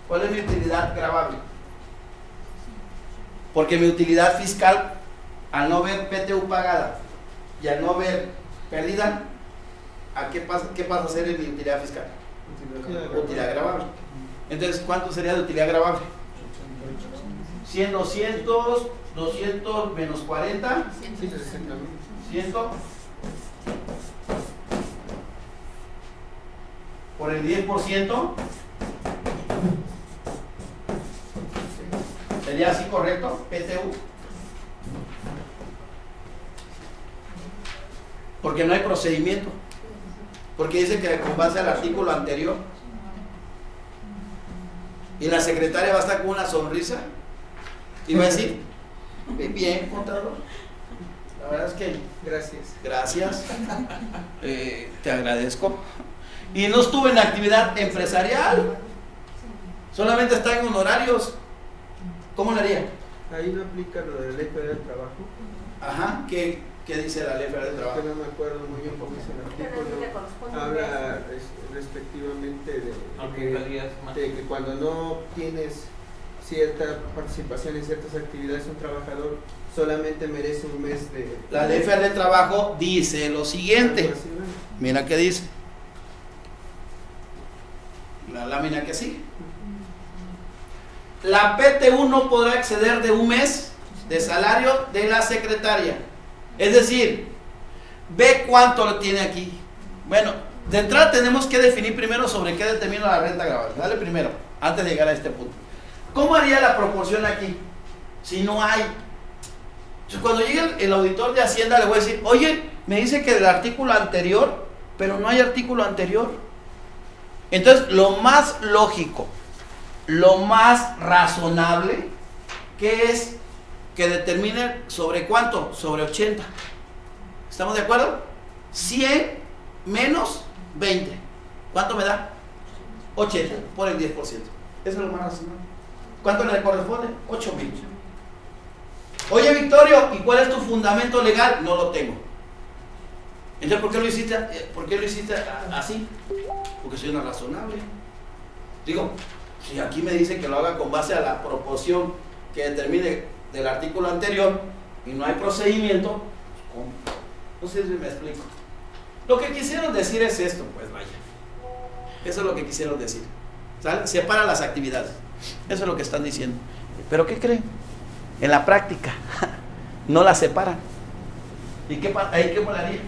¿Cuál es mi utilidad gravable? Porque mi utilidad fiscal, al no ver PTU pagada y al no ver pérdida, ¿qué pasa a ser en mi utilidad fiscal? Utilidad gravable. Entonces, ¿cuánto sería de utilidad gravable? 100, 200, 200 menos 40, 100 por el 10%. ¿Sería así correcto? PTU. Porque no hay procedimiento. Porque dice que con base al artículo anterior. Y la secretaria va a estar con una sonrisa y va a decir, bien, contador. La verdad es que gracias. Te agradezco. Y no estuve en actividad empresarial. Solamente está en honorarios. ¿Cómo lo haría? Ahí no aplica lo de la Ley Federal del Trabajo. Ajá, ¿qué dice la Ley Federal del Trabajo? Que no me acuerdo muy bien cómo dice el artículo. Habla respectivamente de que cuando no tienes cierta participación en ciertas actividades, un trabajador solamente merece un mes de... La Ley Federal del Trabajo dice lo siguiente. Mira qué dice. La lámina que sigue. La PTU no podrá exceder de un mes de salario de la secretaria. Es decir, ve cuánto lo tiene aquí. Bueno, de entrada tenemos que definir primero sobre qué determina la renta gravable. Dale primero, antes de llegar a este punto. ¿Cómo haría la proporción aquí? Si no hay. Entonces, cuando llegue el auditor de Hacienda, le voy a decir, oye, me dice que del artículo anterior, pero no hay artículo anterior. Entonces, lo más lógico, lo más razonable, que es que determine sobre cuánto, sobre 80. ¿Estamos de acuerdo? 100 menos 20. ¿Cuánto me da? 80 por el 10%. Eso es lo más razonable. ¿Cuánto le corresponde? 8,000. Oye, Victorio, ¿y cuál es tu fundamento legal? No lo tengo. Entonces, ¿por qué lo hiciste así? Porque soy una razonable. Digo, si aquí me dice que lo haga con base a la proporción que determine del artículo anterior y no hay procedimiento, ¿cómo? No sé si me explico. Lo que quisieron decir es esto, pues vaya. Eso es lo que quisieron decir. ¿Sale? Separa las actividades. Eso es lo que están diciendo. ¿Pero qué creen? En la práctica no las separan. ¿Y ahí qué molaría?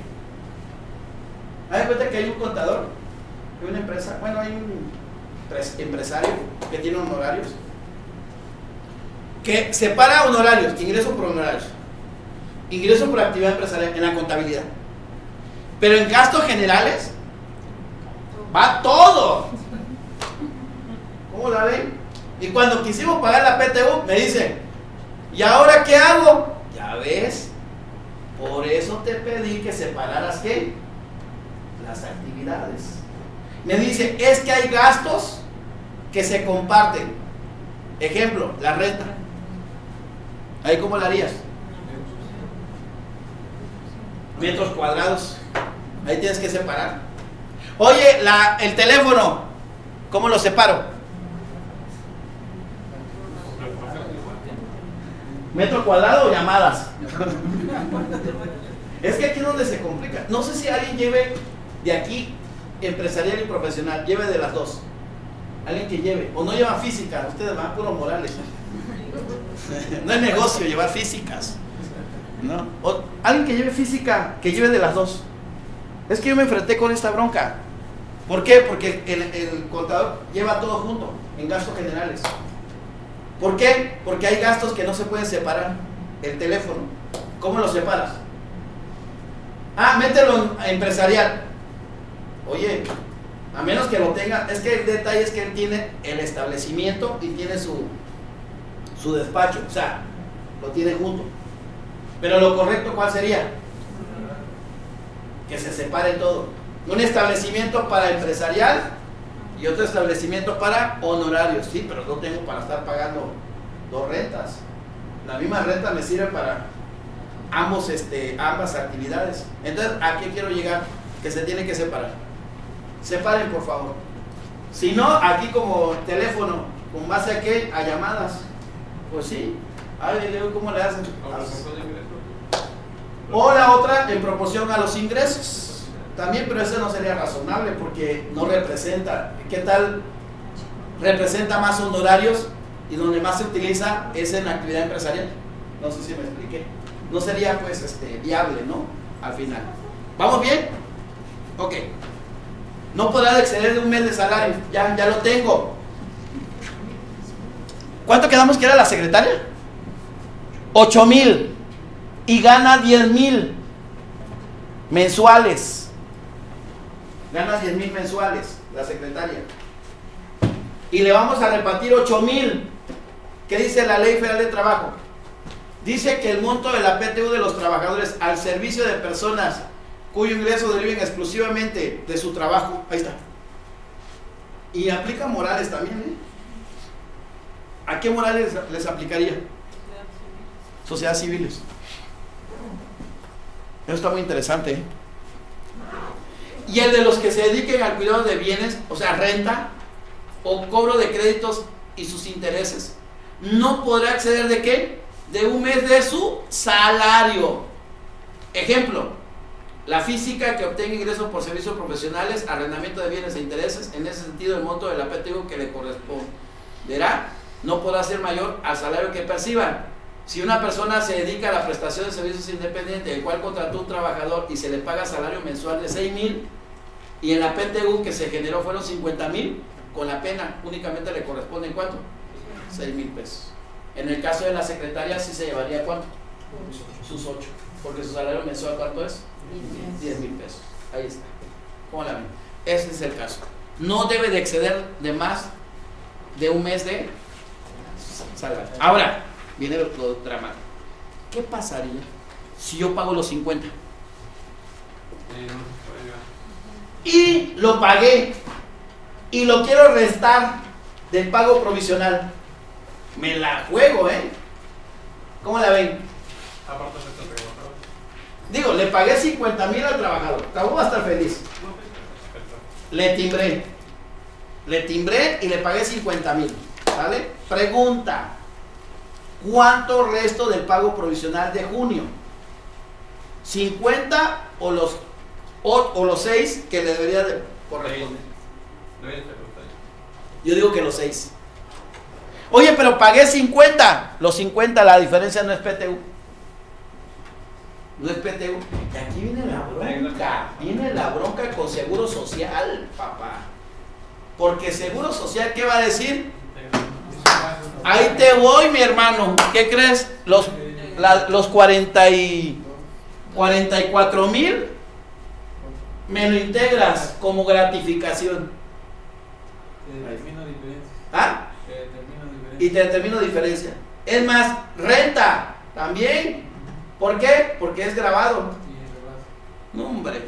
Hay cuenta que hay un contador, hay una empresa, bueno, hay un empresario que tiene honorarios, que separa honorarios, ingresos por honorarios, ingresos por actividad empresarial en la contabilidad. Pero en gastos generales va todo. ¿Cómo la ven? Y cuando quisimos pagar la PTU, me dicen, ¿y ahora qué hago? Ya ves, por eso te pedí que separaras ¿qué? Las actividades. Me dice, es que hay gastos que se comparten. Ejemplo, la renta. ¿Ahí cómo la harías? Metros cuadrados. Ahí tienes que separar. Oye, el teléfono, ¿cómo lo separo? ¿Metro cuadrado o llamadas? Es que aquí es donde se complica. No sé si alguien lleve de aquí, empresarial y profesional, lleve de las dos. Alguien que lleve, o no lleva física, ustedes van puros morales. No es negocio llevar físicas, ¿no? O alguien que lleve física, que lleve de las dos. Es que yo me enfrenté con esta bronca. ¿Por qué? Porque el contador lleva todo junto, en gastos generales. ¿Por qué? Porque hay gastos que no se pueden separar. El teléfono, ¿cómo lo separas? Ah, mételo en empresarial. Oye, a menos que lo tenga, es que el detalle es que él tiene el establecimiento y tiene su despacho, o sea, lo tiene junto. Pero lo correcto, ¿cuál sería? Que se separe todo. Un establecimiento para empresarial y otro establecimiento para honorarios. Sí, pero no tengo para estar pagando dos rentas. La misma renta me sirve para ambas actividades. Entonces, ¿a qué quiero llegar? Que se tiene que separar. Separen, por favor. Si no, aquí como teléfono, ¿con base a qué? A llamadas. Pues sí. A ver, ¿cómo le hacen? O la otra en proporción a los ingresos. También, pero eso no sería razonable porque no representa. ¿Qué tal? Representa más honorarios y donde más se utiliza es en actividad empresarial. No sé si me expliqué. No sería pues viable, ¿no? Al final. ¿Vamos bien? Ok. No podrá exceder de un mes de salario. Ya lo tengo. ¿Cuánto quedamos que era la secretaria? 8,000. Y gana 10,000 mensuales. Gana 10,000 mensuales la secretaria. Y le vamos a repartir 8,000. ¿Qué dice la Ley Federal de Trabajo? Dice que el monto de la PTU de los trabajadores al servicio de personas cuyo ingreso deriven exclusivamente de su trabajo, ahí está. Y aplica morales también, ¿eh? ¿A qué morales les aplicaría? Sociedades civiles. Eso está muy interesante, ¿eh? Y el de los que se dediquen al cuidado de bienes, o sea, renta o cobro de créditos y sus intereses, no podrá acceder ¿de qué? De un mes de su salario. Ejemplo, la física que obtenga ingresos por servicios profesionales, arrendamiento de bienes e intereses, en ese sentido el monto de la PTU que le corresponderá no podrá ser mayor al salario que perciban. Si una persona se dedica a la prestación de servicios independientes, el cual contrató un trabajador y se le paga salario mensual de 6,000 y en la PTU que se generó fueron 50,000, con la pena únicamente le corresponden ¿cuánto? 6,000 pesos. En el caso de la secretaria sí se llevaría ¿cuánto? Sus 8, porque su salario mensual ¿cuánto es? 10,000 pesos. Ahí está. ¿Cómo la ven? Ese es el caso. No debe de exceder de más de un mes de salario. Ahora viene lo dramático. ¿Qué pasaría si yo pago los 50? Y lo pagué y lo quiero restar del pago provisional. Me la juego, ¿eh? ¿Cómo la ven? Digo, le pagué 50,000 al trabajador. ¿Cómo va a estar feliz? Le timbré y le pagué 50,000. ¿Vale? Pregunta: ¿cuánto resto del pago provisional de junio? ¿50 o los 6 que le debería de corresponder? Yo digo que los 6. Oye, pero pagué 50. Los 50, la diferencia no es PTU. No es PTU. Y aquí viene la bronca. Viene la bronca con Seguro Social, papá. Porque Seguro Social, ¿qué va a decir? Ahí te voy, mi hermano. ¿Qué crees? Los 44,000 me lo integras como gratificación. ¿Ah? Y te determino diferencia. Es más, renta también. ¿Por qué? Porque es grabado. No, hombre.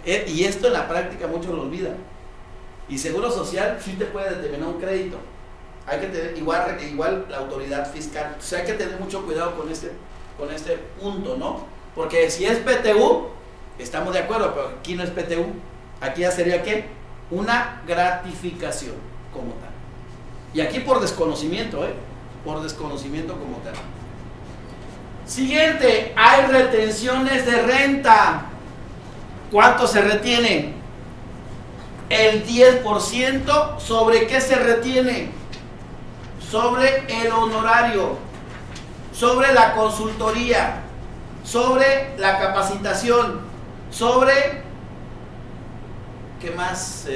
Y esto en la práctica muchos lo olvidan. Y Seguro Social sí te puede determinar un crédito. Hay que tener igual la autoridad fiscal. O sea, hay que tener mucho cuidado con este punto, ¿no? Porque si es PTU, estamos de acuerdo, pero aquí no es PTU. Aquí ya sería ¿qué? Una gratificación como tal. Y aquí por desconocimiento, por desconocimiento como tal. Siguiente, hay retenciones de renta. ¿Cuánto se retiene? El 10%. ¿Sobre qué se retiene? Sobre el honorario, sobre la consultoría, sobre la capacitación, sobre, ¿qué más?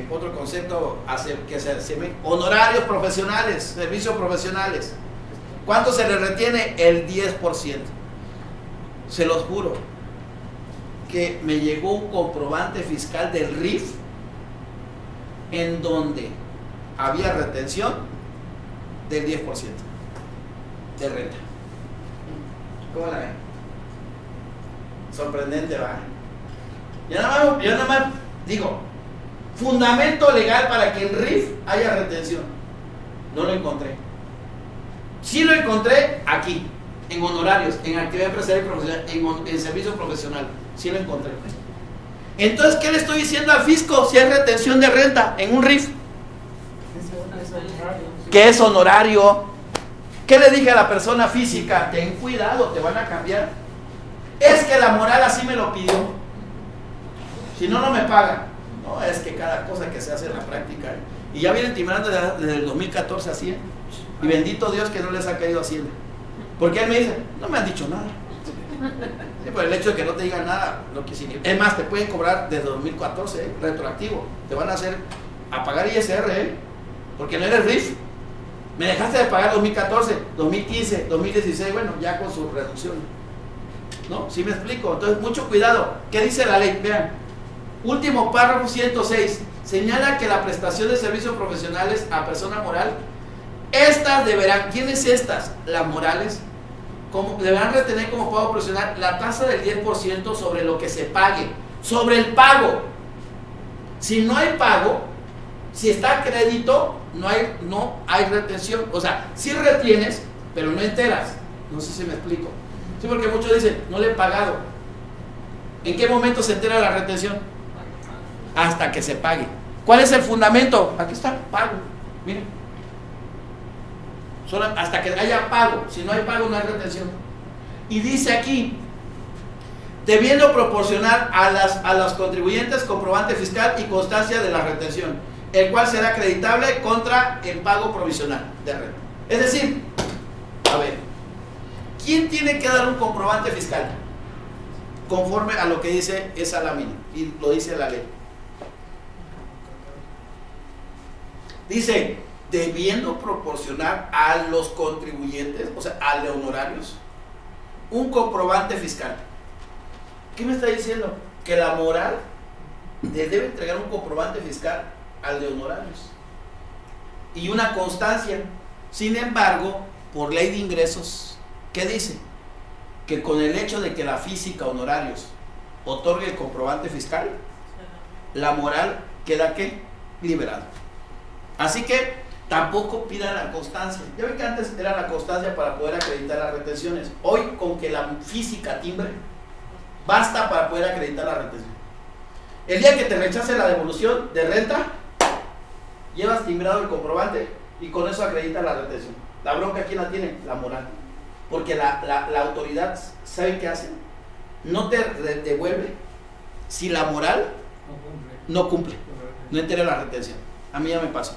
Otro concepto que se me, honorarios profesionales, servicios profesionales. ¿Cuánto se le retiene? El 10%. Se los juro que me llegó un comprobante fiscal del RIF en donde había retención del 10% de renta. ¿Cómo la ven? Sorprendente, ¿va? Yo nada más digo, fundamento legal para que en RIF haya retención. No lo encontré. Sí lo encontré aquí, en honorarios, en actividad empresarial y profesional, en servicio profesional. Sí lo encontré. Entonces, ¿qué le estoy diciendo al fisco si hay retención de renta en un RIF? ¿Qué es honorario? ¿Qué le dije a la persona física? Ten cuidado, te van a cambiar. Es que la moral así me lo pidió. Si no, no me pagan. No, es que cada cosa que se hace en la práctica. Y ya vienen timbrando desde el 2014 así, ¿eh? Y bendito Dios que no les ha caído Hacienda. Porque él me dice, no me han dicho nada. Sí, por el hecho de que no te digan nada, no quisiera. Es más, te pueden cobrar desde 2014, retroactivo. Te van a hacer a pagar ISR, porque no eres RIF. Me dejaste de pagar 2014, 2015, 2016, bueno, ya con su reducción. ¿No? ¿Sí me explico? Entonces, mucho cuidado. ¿Qué dice la ley? Vean. Último párrafo 106. Señala que la prestación de servicios profesionales a persona moral, estas deberán, ¿quiénes estas? Las morales, deberán retener como pago profesional la tasa del 10% sobre lo que se pague, sobre el pago. Si no hay pago, si está a crédito, no hay retención. O sea, sí retienes, pero no enteras. No sé si me explico. Sí, porque muchos dicen, no le he pagado. ¿En qué momento se entera la retención? Hasta que se pague. ¿Cuál es el fundamento? Aquí está, pago. Miren. Solo hasta que haya pago. Si no hay pago, no hay retención. Y dice aquí, debiendo proporcionar a los contribuyentes comprobante fiscal y constancia de la retención, el cual será acreditable contra el pago provisional de renta. Es decir, a ver, ¿quién tiene que dar un comprobante fiscal? Conforme a lo que dice esa lámina, y lo dice la ley. Dice, debiendo proporcionar a los contribuyentes, o sea, a los honorarios, un comprobante fiscal. ¿Qué me está diciendo? Que la moral le debe entregar un comprobante fiscal al de honorarios y una constancia. Sin embargo, por ley de ingresos, ¿qué dice? Que con el hecho de que la física honorarios otorgue el comprobante fiscal, la moral queda ¿qué? Liberada. Así que tampoco pidan la constancia. Ya ven que antes era la constancia para poder acreditar las retenciones. Hoy, con que la física timbre, basta para poder acreditar la retención. El día que te rechace la devolución de renta, llevas timbrado el comprobante y con eso acredita la retención. La bronca, ¿quién la tiene? La moral. Porque la autoridad, ¿sabe qué hace? No te devuelve si la moral no cumple, no entera la retención. A mí ya me pasó.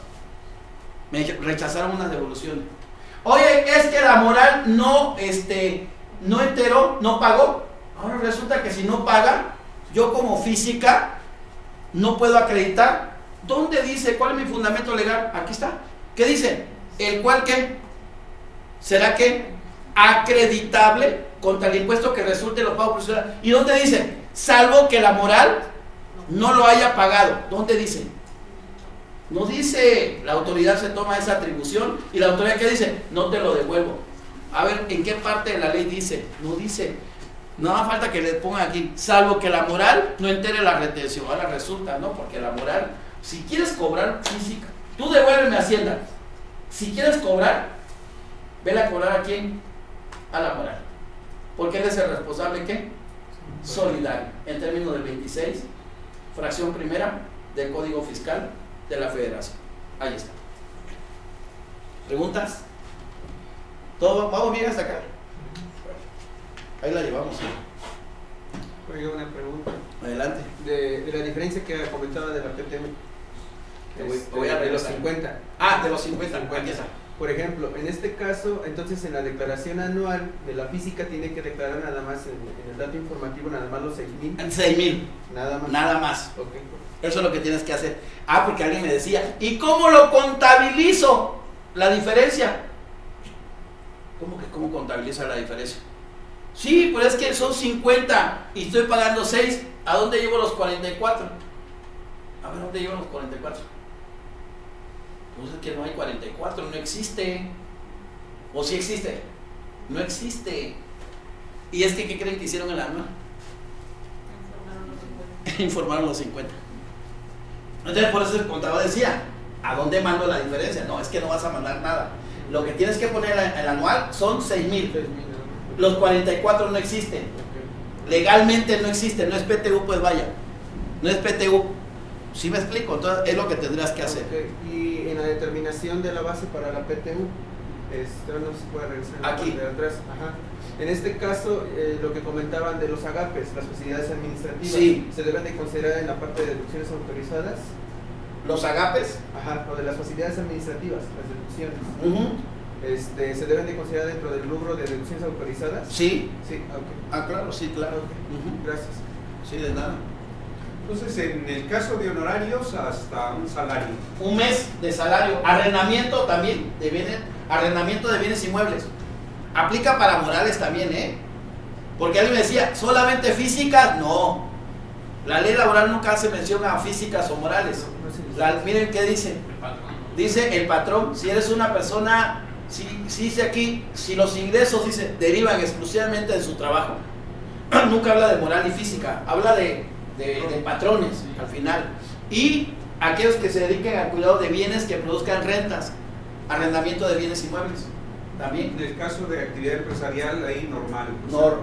Me rechazaron unas devoluciones. Oye, es que la moral no enteró, no pagó. Ahora resulta que si no paga, yo como física no puedo acreditar. ¿Dónde dice? ¿Cuál es mi fundamento legal? Aquí está. ¿Qué dice? El cual ¿qué? ¿Será que acreditable contra el impuesto que resulte de los pagos profesionales? ¿Y dónde dice? Salvo que la moral no lo haya pagado. ¿Dónde dice? No dice. La autoridad se toma esa atribución y la autoridad ¿qué dice? No te lo devuelvo. A ver, ¿en qué parte de la ley dice? No dice. No hace falta que le pongan aquí, salvo que la moral no entere la retención. Ahora resulta, ¿no? Porque la moral, si quieres cobrar física, tú devuélveme Hacienda. Si quieres cobrar, vele a cobrar a quién, a la moral. Porque él es el responsable, ¿qué? Solidario, en términos del 26, fracción primera del Código Fiscal de la Federación. Ahí está. ¿Preguntas? ¿Todo vamos bien hasta acá? Ahí la llevamos. Oiga, una pregunta. Adelante. De la diferencia que comentaba de la PTU. Voy a de ver los esa. 50. Ah, de los 50. Aquí está. Por ejemplo, en este caso, entonces en la declaración anual de la física tiene que declarar nada más en el dato informativo, nada más los 6,000. 6,000. Nada más. Nada más. Ok. Eso es lo que tienes que hacer. Ah, porque alguien me decía, ¿y cómo lo contabilizo? La diferencia. ¿Cómo que cómo contabiliza la diferencia? Sí, pero es que son 50 y estoy pagando 6. ¿A dónde llevo los 44? A ver, ¿dónde llevo los 44? Pues es que no hay 44, no existe. ¿O sí existe? No existe. Y es que, ¿qué creen que hicieron en la anual? Informaron los 50. Entonces, por eso el contador decía, ¿a dónde mando la diferencia? No, es que no vas a mandar nada. Lo que tienes que poner en el anual son 6,000. Los 44 no existen. Legalmente no existen. No es PTU, pues vaya. No es PTU. ¿Sí me explico? Entonces, es lo que tendrás que hacer. Okay. Y en la determinación de la base para la PTU, no se puede regresar en la Aquí. parte de atrás. Ajá. En este caso, lo que comentaban de los agapes, las facilidades administrativas, Sí. se deben de considerar en la parte de deducciones autorizadas. Los agapes. Ajá, o de las facilidades administrativas, las deducciones. Ujú. ¿Se deben de considerar dentro del rubro de deducciones autorizadas? Sí. Sí, ok. Ah, claro, sí, claro. Ujú. Gracias. Sí, de nada. Entonces, en el caso de honorarios, hasta un salario. Un mes de salario. Arrendamiento también de bienes, arrendamiento de bienes inmuebles. Aplica para morales también, ¿eh? Porque alguien me decía, ¿solamente físicas? No. La ley laboral nunca hace mención a físicas o morales. Miren qué dice. Dice el patrón, si eres una persona, si dice aquí, si los ingresos, dice, derivan exclusivamente de su trabajo. Nunca habla de moral y física, habla de patrones al final. Y aquellos que se dediquen al cuidado de bienes que produzcan rentas, arrendamiento de bienes inmuebles. También. En el caso de actividad empresarial, ahí normal.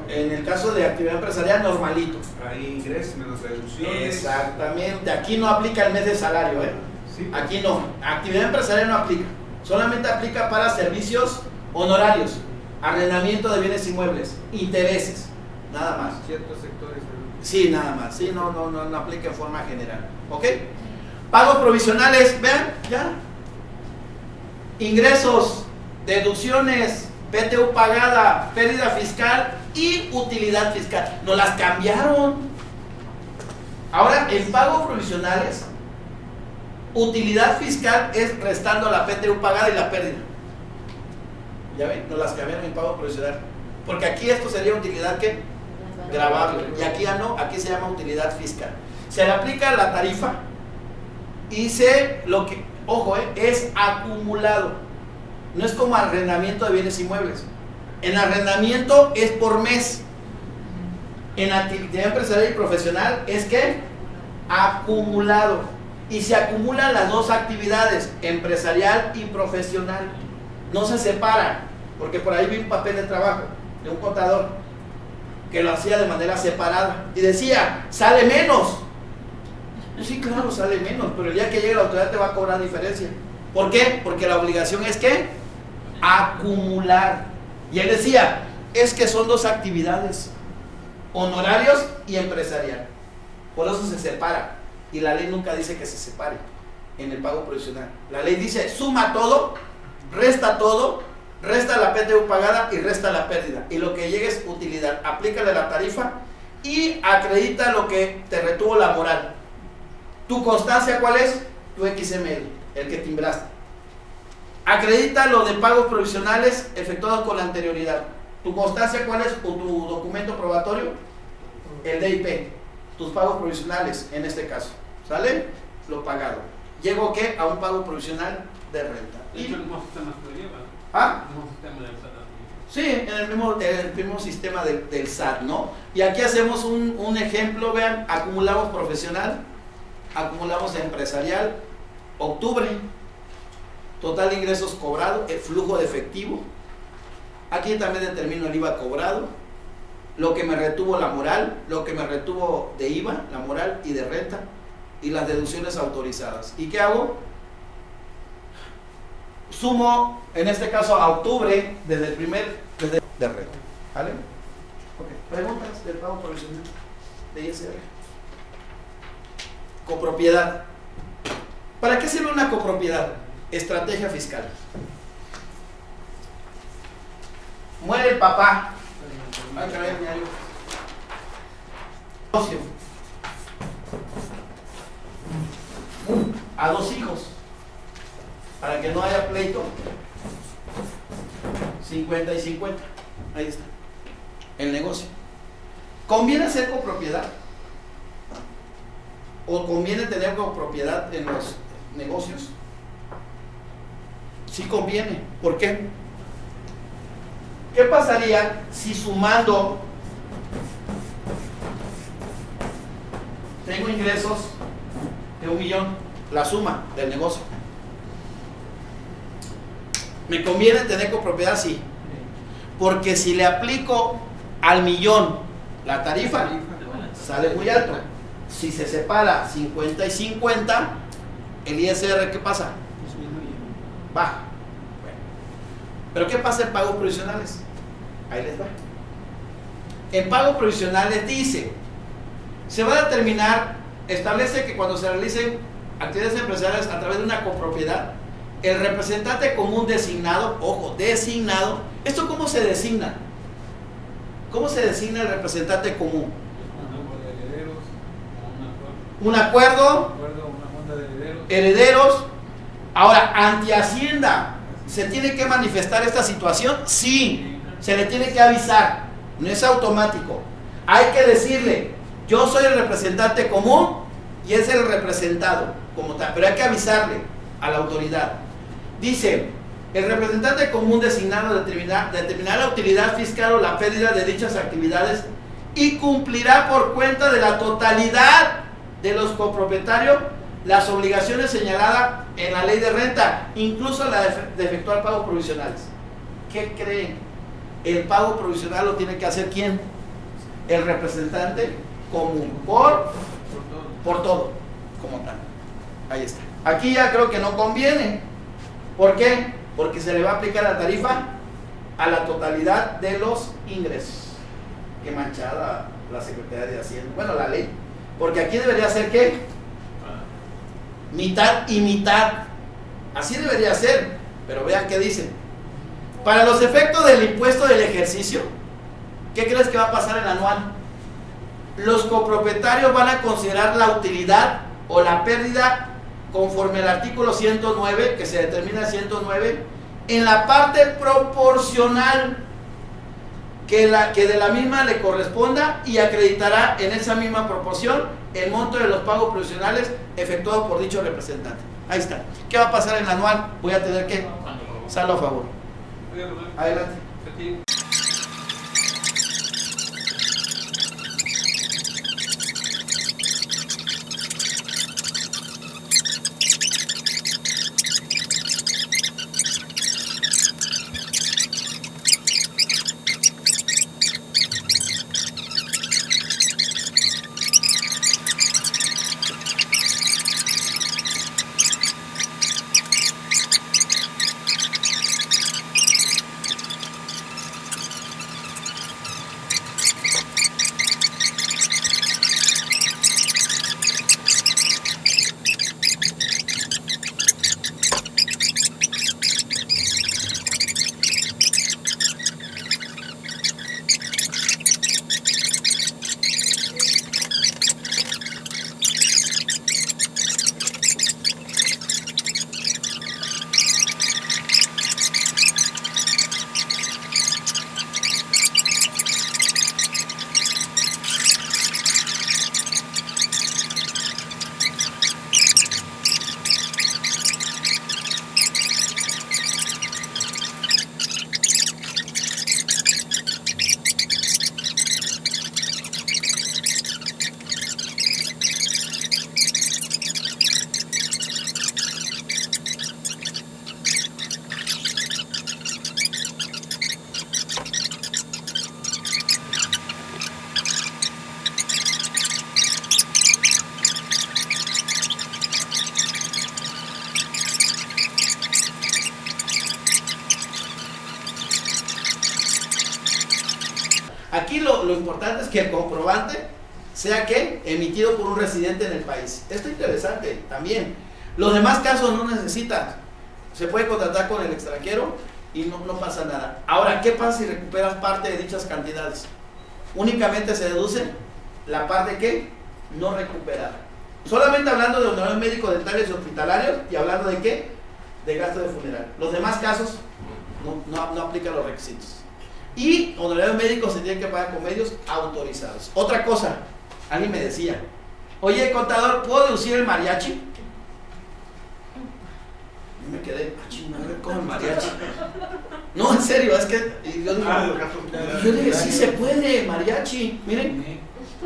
En el caso de actividad empresarial, normalito. Ahí ingresos menos deducciones. Exactamente. Aquí no aplica el mes de salario, ¿eh? Sí. Aquí no. Actividad empresarial no aplica. Solamente aplica para servicios honorarios, arrendamiento de bienes inmuebles, intereses. Nada más. Ciertos sectores. Sí, nada más. Sí, no aplica en forma general. ¿Ok? Pagos provisionales, vean, ya. Ingresos, deducciones, PTU pagada, pérdida fiscal y utilidad fiscal. Nos las cambiaron. Ahora, en pagos provisionales, utilidad fiscal es restando la PTU pagada y la pérdida. Ya ven, nos las cambiaron en pago provisional. Porque aquí esto sería utilidad ¿qué? Gravable. Y aquí ya no, aquí se llama utilidad fiscal. Se le aplica la tarifa y lo que, ojo, es acumulado. No es como arrendamiento de bienes inmuebles. En arrendamiento es por mes. En actividad empresarial y profesional es que acumulado. Y se acumulan las dos actividades, empresarial y profesional. No se separan, porque por ahí vi un papel de trabajo de un contador que lo hacía de manera separada y decía, sale menos. Sí, claro, sale menos, pero el día que llegue la autoridad te va a cobrar diferencia. ¿Por qué? Porque la obligación es ¿qué? Acumular. Y él decía, es que son dos actividades, honorarios y empresarial. Por eso se separa. Y la ley nunca dice que se separe en el pago provisional. La ley dice, suma todo, resta la PTU pagada y resta la pérdida. Y lo que llegue es utilidad. Aplícale la tarifa y acredita lo que te retuvo la moral. ¿Tu constancia cuál es? Tu XML, el que timbraste. Acredita lo de pagos provisionales efectuados con la anterioridad. ¿Tu constancia cuál es? O tu documento probatorio, el DIP. Tus pagos provisionales, en este caso. ¿Sale? Lo pagado. ¿Llego qué? A un pago provisional de renta. De hecho, el mismo sistema se lleva. ¿Ah? El mismo sistema del SAT. Sí, en el mismo sistema del SAT, ¿no? Y aquí hacemos un ejemplo, vean, acumulamos profesional, acumulamos empresarial, octubre, total de ingresos cobrado, el flujo de efectivo. Aquí también determino el IVA cobrado, lo que me retuvo la moral, lo que me retuvo de IVA, la moral y de renta, y las deducciones autorizadas. ¿Y qué hago? Sumo, en este caso, a octubre, desde de renta. ¿Vale? Ok, preguntas del pago provisional de ISR. Copropiedad. ¿Para qué sirve una copropiedad? Estrategia fiscal. Muere el papá. Ay, caray, mi algo. Negocio. A 2 hijos. Para que no haya pleito. 50 y 50. Ahí está. El negocio. ¿Conviene hacer copropiedad? ¿O conviene tener copropiedad en los negocios? Sí conviene. ¿Por qué? ¿Qué pasaría si sumando tengo ingresos de 1 millón, la suma del negocio? ¿Me conviene tener copropiedad? Sí. Porque si le aplico al millón la tarifa, sale muy alto. Si se separa 50 y 50, el ISR, ¿qué pasa? Baja. Bueno. ¿Pero qué pasa en pagos provisionales? Ahí les va. En pagos provisionales dice, se va a determinar, establece que cuando se realicen actividades empresariales a través de una copropiedad, el representante común designado, ojo, designado, ¿esto cómo se designa? ¿Cómo se designa el representante común? Un acuerdo, una junta de herederos. Ahora, ante Hacienda, ¿se tiene que manifestar esta situación? Sí, se le tiene que avisar, no es automático. Hay que decirle, yo soy el representante común y es el representado como tal, pero hay que avisarle a la autoridad. Dice, el representante común designado determinará la utilidad fiscal o la pérdida de dichas actividades y cumplirá por cuenta de la totalidad de los copropietarios las obligaciones señaladas en la ley de renta, incluso la de efectuar pagos provisionales. ¿Qué creen? El pago provisional lo tiene que hacer ¿quién? El representante común, por todo, como tal. Ahí está. Aquí ya creo que no conviene. ¿Por qué? Porque se le va a aplicar la tarifa a la totalidad de los ingresos. Qué manchada la Secretaría de Hacienda. Bueno, la ley. Porque aquí debería ser ¿qué? Mitad y mitad. Así debería ser. Pero vean qué dice. Para los efectos del impuesto del ejercicio, ¿qué crees que va a pasar en anual? Los copropietarios van a considerar la utilidad o la pérdida conforme al artículo 109, que se determina 109, en la parte proporcional que de la misma le corresponda y acreditará en esa misma proporción el monto de los pagos provisionales efectuados por dicho representante. Ahí está. ¿Qué va a pasar en el anual? Voy a tener que saldo a favor. Adelante. lo importante es que el comprobante sea que emitido por un residente en el país. Esto es interesante también. Los demás casos no necesitan. Se puede contratar con el extranjero y no pasa nada. Ahora, ¿qué pasa si recuperas parte de dichas cantidades? Únicamente se deduce la parte que no recuperada. Solamente hablando de honorarios médicos, dentales y hospitalarios, y hablando de qué? De gasto de funeral. Los demás casos no aplican los requisitos. Y honorarios médicos se tienen que pagar con medios autorizados. Otra cosa, alguien me decía, oye, contador, ¿puedo deducir el mariachi? Yo me quedé, ¿cómo el mariachi? No, en serio, es que yo dije, sí se puede, mariachi. Miren,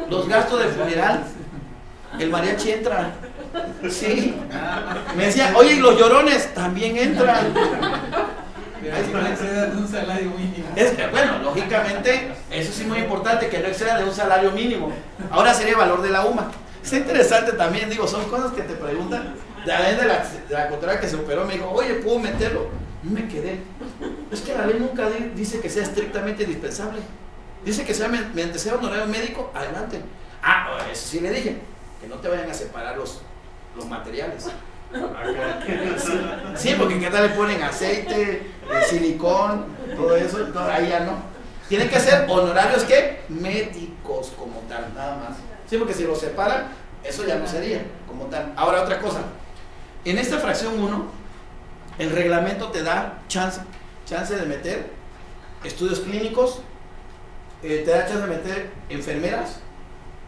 los gastos de funeral, el mariachi entra. Sí. Me decía, oye, ¿y los llorones? También entran. Pero si no excedan de un salario mínimo. Bueno, lógicamente, eso sí es muy importante, que no exceda de un salario mínimo. Ahora sería el valor de la UMA. Es interesante también, digo, son cosas que te preguntan. De la contraria que se operó, me dijo, oye, ¿puedo meterlo? No me quedé. Es que la ley nunca dice que sea estrictamente indispensable. Dice que sea mediante sea honorario médico, adelante. Ah, eso sí le dije, que no te vayan a separar los materiales. Sí, porque qué tal le ponen aceite, silicón, todo eso, ahí ya no. Tienen que ser honorarios ¿qué? Médicos como tal, nada más. Sí, porque si los separan, eso ya no sería como tal. Ahora otra cosa, en esta fracción 1, el reglamento te da chance de meter estudios clínicos, te da chance de meter enfermeras,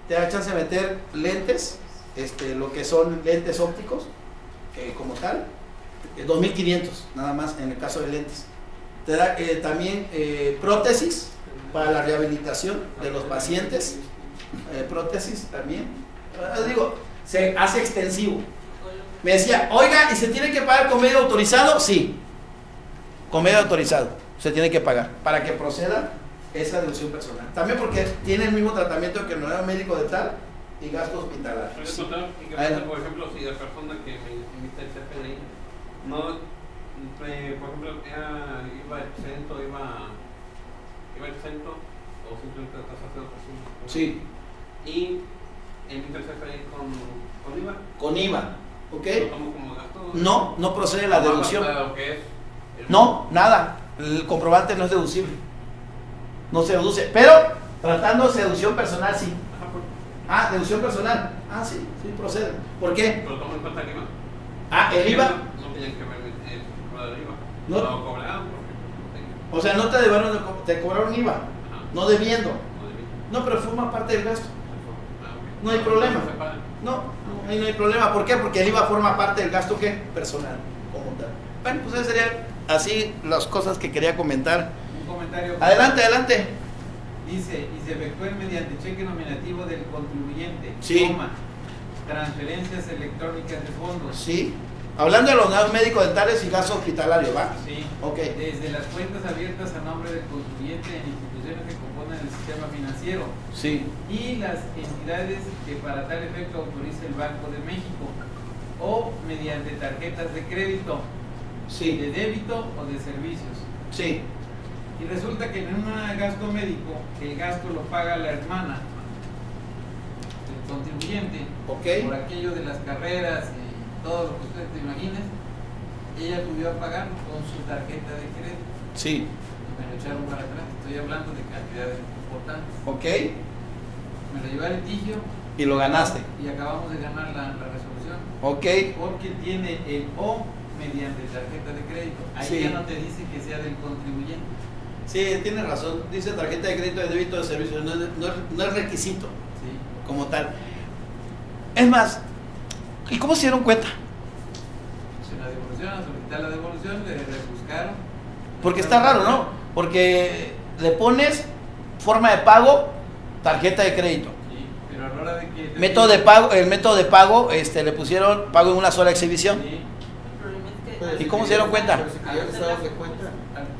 te da chance de meter lentes, lo que son lentes ópticos, como tal, 2.500 nada más en el caso de lentes. Te da también prótesis para la rehabilitación de los pacientes, prótesis también. Digo, se hace extensivo. Me decía, oiga, ¿y se tiene que pagar con medio autorizado? Sí, con medio autorizado se tiene que pagar para que proceda esa deducción personal. También porque tiene el mismo tratamiento que el honorario médico de tal y gasto hospitalario. Sí. ¿Y qué pasa, por ejemplo, si la persona que me invita el CFDI no, por ejemplo, iba exento o simplemente tasación? Sí. Y emite el CFDI con IVA. Con IVA, ¿ok? ¿Lo tomo como gasto? No procede la deducción. Lo que es No, nada. El comprobante no es deducible. No se deduce. Pero tratándose de deducción personal, sí. Ah, deducción personal. Ah, sí, procede. ¿Por qué? ¿Pero tomo en cuenta el IVA? Ah, el IVA. No tenían que ver cobrar el IVA. No. Lo cobraron porque O sea, no te cobraron IVA. Ajá. No debiendo. No debí. No, pero forma parte del gasto. Ok. No hay problema. Se paga. No, ahí no hay problema. ¿Por qué? Porque el IVA forma parte del gasto ¿qué? Personal, como tal. Bueno, pues esas serían así las cosas que quería comentar. Un comentario. Adelante. Dice, y se efectúen mediante cheque nominativo del contribuyente, Sí. coma, transferencias electrónicas de fondos. Sí. Hablando de los honorarios médicos dentales y gastos hospitalarios, ¿va? Sí. Ok. Desde las cuentas abiertas a nombre del contribuyente en instituciones que componen el sistema financiero Sí. y las entidades que para tal efecto autorice el Banco de México o mediante tarjetas de crédito, Sí. de débito o de servicios. Sí. Y resulta que en un gasto médico, el gasto lo paga la hermana del contribuyente, Ok. por aquello de las carreras y todo lo que usted te imagine, ella acudió a pagar con su tarjeta de crédito Sí. y me lo echaron para atrás. Estoy hablando de cantidades importantes. Ok. Me lo llevé al litigio Y lo ganaste. y acabamos de ganar la resolución. Ok. Porque tiene el O mediante tarjeta de crédito. Ahí Sí. ya no te dice que sea del contribuyente. Sí, tienes razón. Dice tarjeta de crédito de débito de servicio. No es requisito Sí. como tal. Es más, ¿y cómo se dieron cuenta? En la devolución, al solicitar la devolución, le rebuscaron. Porque está raro, ¿no? Porque le pones forma de pago, tarjeta de crédito. Sí, pero a la hora de que... Método de pago, el método de pago, le pusieron pago en una sola exhibición. Sí. El problema es que ¿Y cómo se dieron cuenta? Pero si que ya estados de cuenta.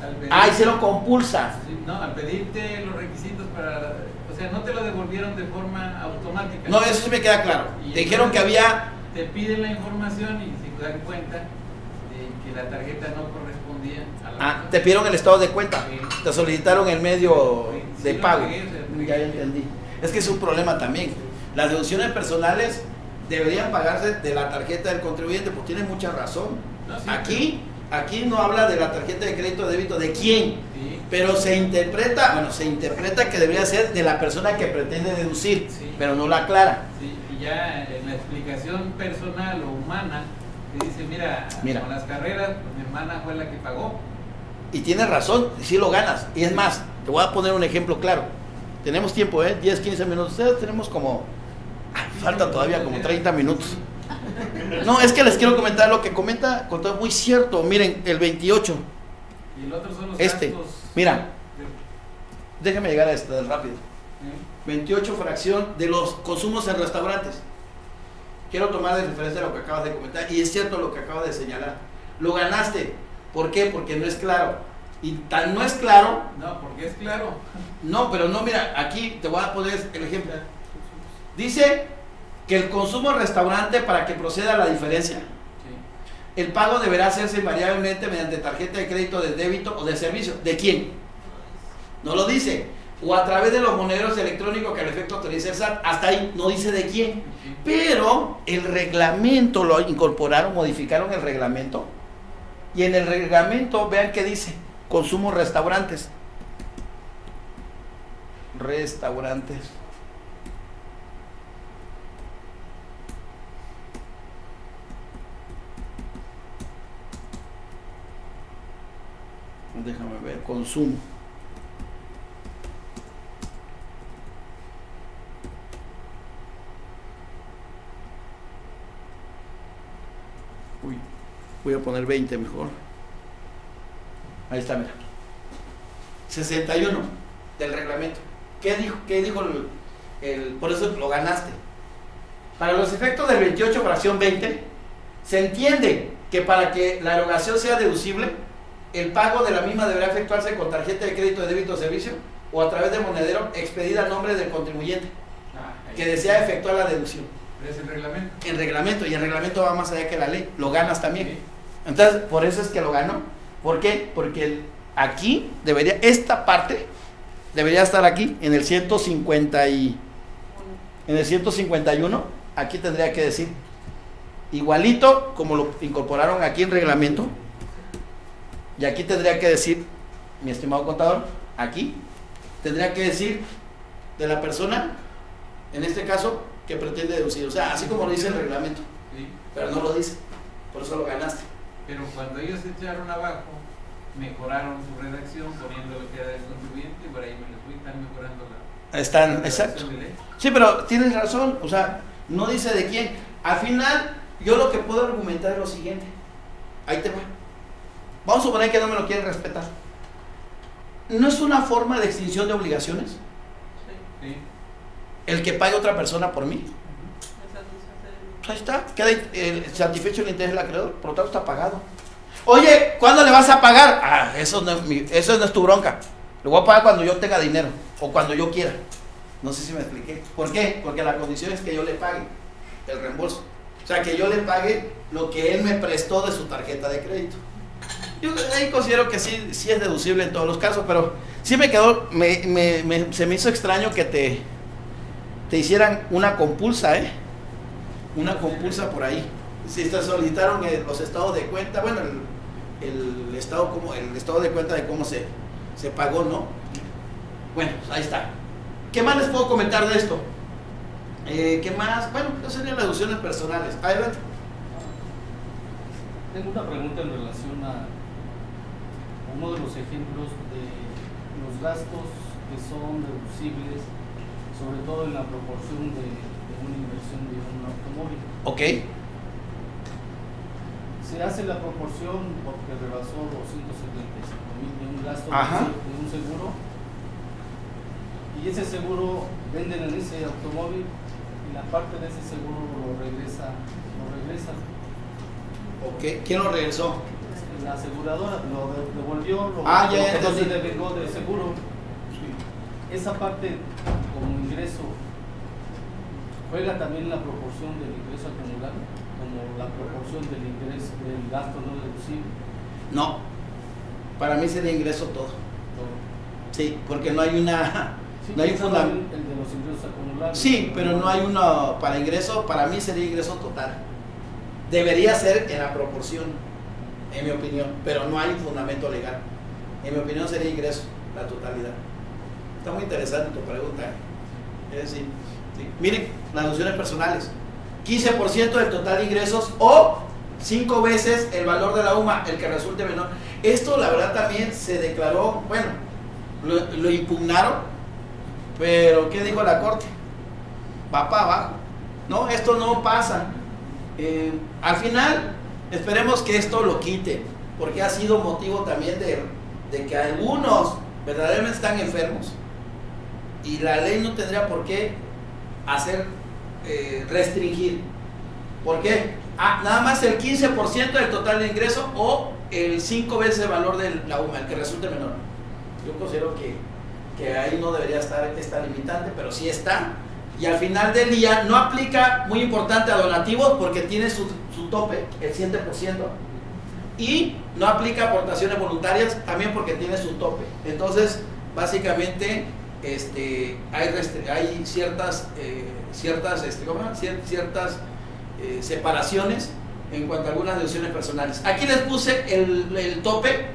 Al pedir- Ah, hicieron compulsa. Sí, no, al pedirte los requisitos para... O sea, no te lo devolvieron de forma automática. No, eso sí me queda claro. Y Te dijeron que había... Te piden la información y se dan cuenta de que la tarjeta no correspondía a la... Ah, te pidieron el estado de cuenta. Sí. Te solicitaron el medio Sí, de lo pago. pagué, o sea, Ya entendí. Es que es un problema también. Las deducciones personales deberían pagarse de la tarjeta del contribuyente, pues tiene mucha razón. No, sí, Aquí no habla de la tarjeta de crédito de débito de quién, sí. pero se interpreta que debería ser de la persona que pretende deducir, Sí. pero no la aclara. Sí, y ya en la explicación personal o humana, que dice, mira, con las carreras, pues mi hermana fue la que pagó. Y tienes razón, sí lo ganas. Y es más, te voy a poner un ejemplo claro. Tenemos tiempo, 10, 15 minutos. Ustedes tenemos como... falta todavía como 30 minutos. No, es que les quiero comentar lo que comenta, muy cierto. Miren, el 28. Y el otro son los Este, gastos. mira, déjame llegar a este rápido. 28 fracción de los consumos en restaurantes. Quiero tomar de referencia lo que acabas de comentar. Y es cierto lo que acabas de señalar. Lo ganaste. ¿Por qué? Porque no es claro. Y tan no es claro. No, porque es claro. No, pero no, mira, aquí te voy a poner el ejemplo. Dice que el consumo en restaurante, para que proceda a la diferencia, Sí. el pago deberá hacerse invariablemente mediante tarjeta de crédito, de débito o de servicio. ¿De quién? No lo dice. O a través de los monederos electrónicos que al efecto autoriza el SAT. Hasta ahí no dice de quién. Sí. Pero el reglamento lo incorporaron, modificaron el reglamento. Y en el reglamento, vean qué dice: consumo restaurantes. Restaurantes. Déjame ver, consumo. Uy, voy a poner 20 mejor. Ahí está, mira. 61 del reglamento. ¿Qué dijo por eso lo ganaste? Para los efectos del 28 fracción 20, se entiende que para que la erogación sea deducible, el pago de la misma deberá efectuarse con tarjeta de crédito, de débito o servicio o a través de monedero expedida a nombre del contribuyente que desea efectuar la deducción. Es el reglamento. El reglamento, y el reglamento va más allá que la ley, lo ganas también. Sí. Entonces, por eso es que lo ganó. ¿Por qué? Porque aquí debería, esta parte debería estar aquí en el 150 y en el 151, aquí tendría que decir igualito como lo incorporaron aquí en reglamento. Y aquí tendría que decir, mi estimado contador, aquí tendría que decir de la persona, en este caso, que pretende deducir. O sea, así como lo dice el reglamento. Sí. Pero no lo dice. Por eso lo ganaste. Pero cuando ellos se echaron abajo, mejoraron su redacción poniendo lo que era del contribuyente, y por ahí me les fui, están mejorando la Están, redacción exacto. de ley. Sí, pero tienes razón. O sea, no dice de quién. Al final, yo lo que puedo argumentar es lo siguiente. Ahí te va. Vamos a suponer que no me lo quieren respetar. ¿No es una forma de extinción de obligaciones Sí. el que pague otra persona por mí? Pues ahí está, queda satisfecho el interés del acreedor, por lo tanto está pagado. Oye, ¿cuándo le vas a pagar? Ah, eso no es tu bronca. Le voy a pagar cuando yo tenga dinero o cuando yo quiera. No sé si me expliqué. ¿Por qué? Porque la condición es que yo le pague el reembolso. O sea, que yo le pague lo que él me prestó de su tarjeta de crédito. Yo ahí considero que sí es deducible en todos los casos, pero sí me quedó, se me hizo extraño que te hicieran una compulsa, una compulsa por ahí. Si te solicitaron los estados de cuenta, bueno, el estado de cuenta de cómo se pagó, ¿no? Bueno, ahí está. ¿Qué más les puedo comentar de esto? ¿Qué más? Bueno, esas serían las deducciones personales. Adelante. Tengo una pregunta en relación a uno de los ejemplos de los gastos que son deducibles, sobre todo en la proporción de una inversión de un automóvil. Ok. Se hace la proporción porque rebasó los 175,000 de un gasto de un seguro, y ese seguro venden en ese automóvil y la parte de ese seguro lo regresa. Ok. ¿Quién lo regresó? La aseguradora lo devolvió, ya que no entendí. se devengó del seguro. Esa parte como ingreso juega también la proporción del ingreso acumulado, como la proporción del ingreso del gasto no deducible. No, para mí sería ingreso todo. Sí, porque no hay Sí, no hay un fundamento. El de los ingresos acumulados. Sí, pero no hay uno para ingreso, para mí sería ingreso total. Debería ser en la proporción, en mi opinión, pero no hay fundamento legal. En mi opinión sería ingreso, la totalidad. Está muy interesante tu pregunta. Es decir, sí. Miren, las deducciones personales. 15% del total de ingresos o 5 veces el valor de la UMA, el que resulte menor. Esto la verdad también se declaró, bueno, lo impugnaron, pero ¿qué dijo la Corte? Va para abajo. No, esto no pasa. Al final, esperemos que esto lo quite, porque ha sido motivo también de que algunos verdaderamente están enfermos y la ley no tendría por qué hacer restringir. ¿Por qué? Nada más el 15% del total de ingreso o el 5 veces el valor de la UMA, el que resulte menor. Yo considero que ahí no debería estar esta limitante, pero sí está. Y al final del día no aplica, muy importante, a donativos porque tiene su tope, el 100%. Y no aplica a aportaciones voluntarias también porque tiene su tope. Entonces, básicamente, hay ciertas separaciones en cuanto a algunas deducciones personales. Aquí les puse el tope